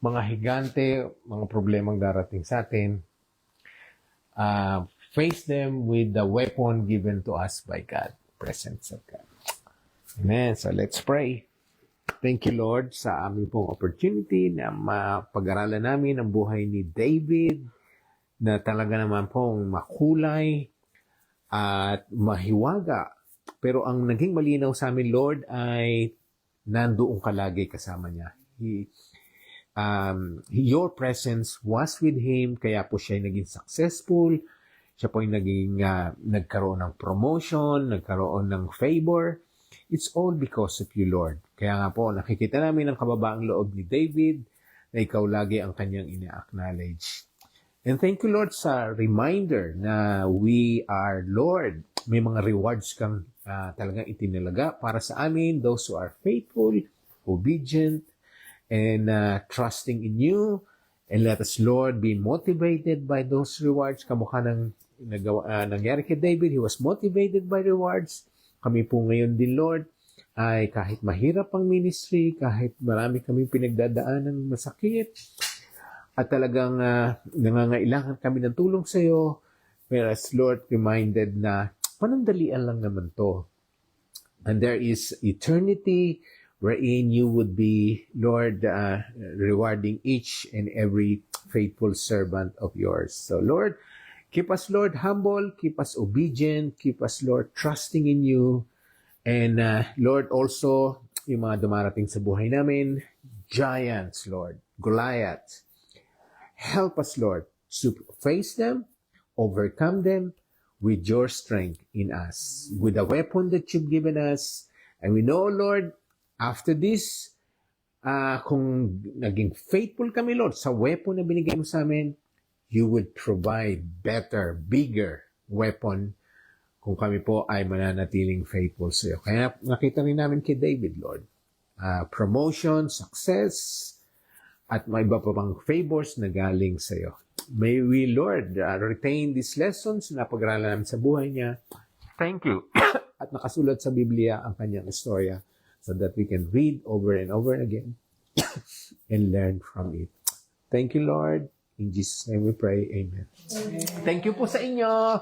mga higante, mga problemang darating sa atin, face them with the weapon given to us by God, presence of God. Amen. So let's pray. Thank you, Lord, sa aming pong opportunity na mapag-aralan namin ang buhay ni David na talaga naman pong makulay at mahiwaga. Pero ang naging malinaw sa amin, Lord, ay nandoon ka lagi kasama niya. Your presence was with him, kaya po siya naging successful. Siya po nagkaroon ng promotion, nagkaroon ng favor. It's all because of you, Lord. Kaya nga po, nakikita namin ang kababaang loob ni David na ikaw lagi ang kanyang ina-acknowledge. And thank you, Lord, sa reminder na we are Lord. May mga rewards kang talagang itinalaga para sa amin, those who are faithful, obedient, and trusting in you. And let us, Lord, be motivated by those rewards. Kamukha ng nangyari kay David, he was motivated by rewards. Kami po ngayon din, Lord, ay kahit mahirap ang ministry, kahit marami kaming pinagdadaan ng masakit, at talagang nangangailangan kami ng tulong sa iyo, whereas, Lord, reminded na panandalian lang naman to. And there is eternity wherein you would be, Lord, rewarding each and every faithful servant of yours. So, Lord, keep us, Lord, humble, keep us obedient, keep us, Lord, trusting in you. And, Lord, also, yung mga dumarating sa buhay namin, giants, Lord, Goliath. Help us, Lord, to face them, overcome them with your strength in us, with the weapon that you've given us. And we know, Lord, after this, kung naging faithful kami, Lord, sa weapon na binigay mo sa amin, you would provide better, bigger weapon kung kami po ay mananatiling faithful sa iyo. Kaya nakita rin namin kay David, Lord, promotion, success, at may iba pa pang favors na galing sa iyo. May we, Lord, retain these lessons na pag-aralan namin sa buhay niya. Thank you. At nakasulat sa Biblia ang kanyang istorya so that we can read over and over again and learn from it. Thank you, Lord. In Jesus' name we pray. Amen. Thank you po sa inyo,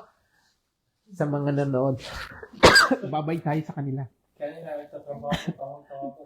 sa mga nanood. Babay tayo sa kanila. Kaya nila nagtatrabaho, tawang-tawa po.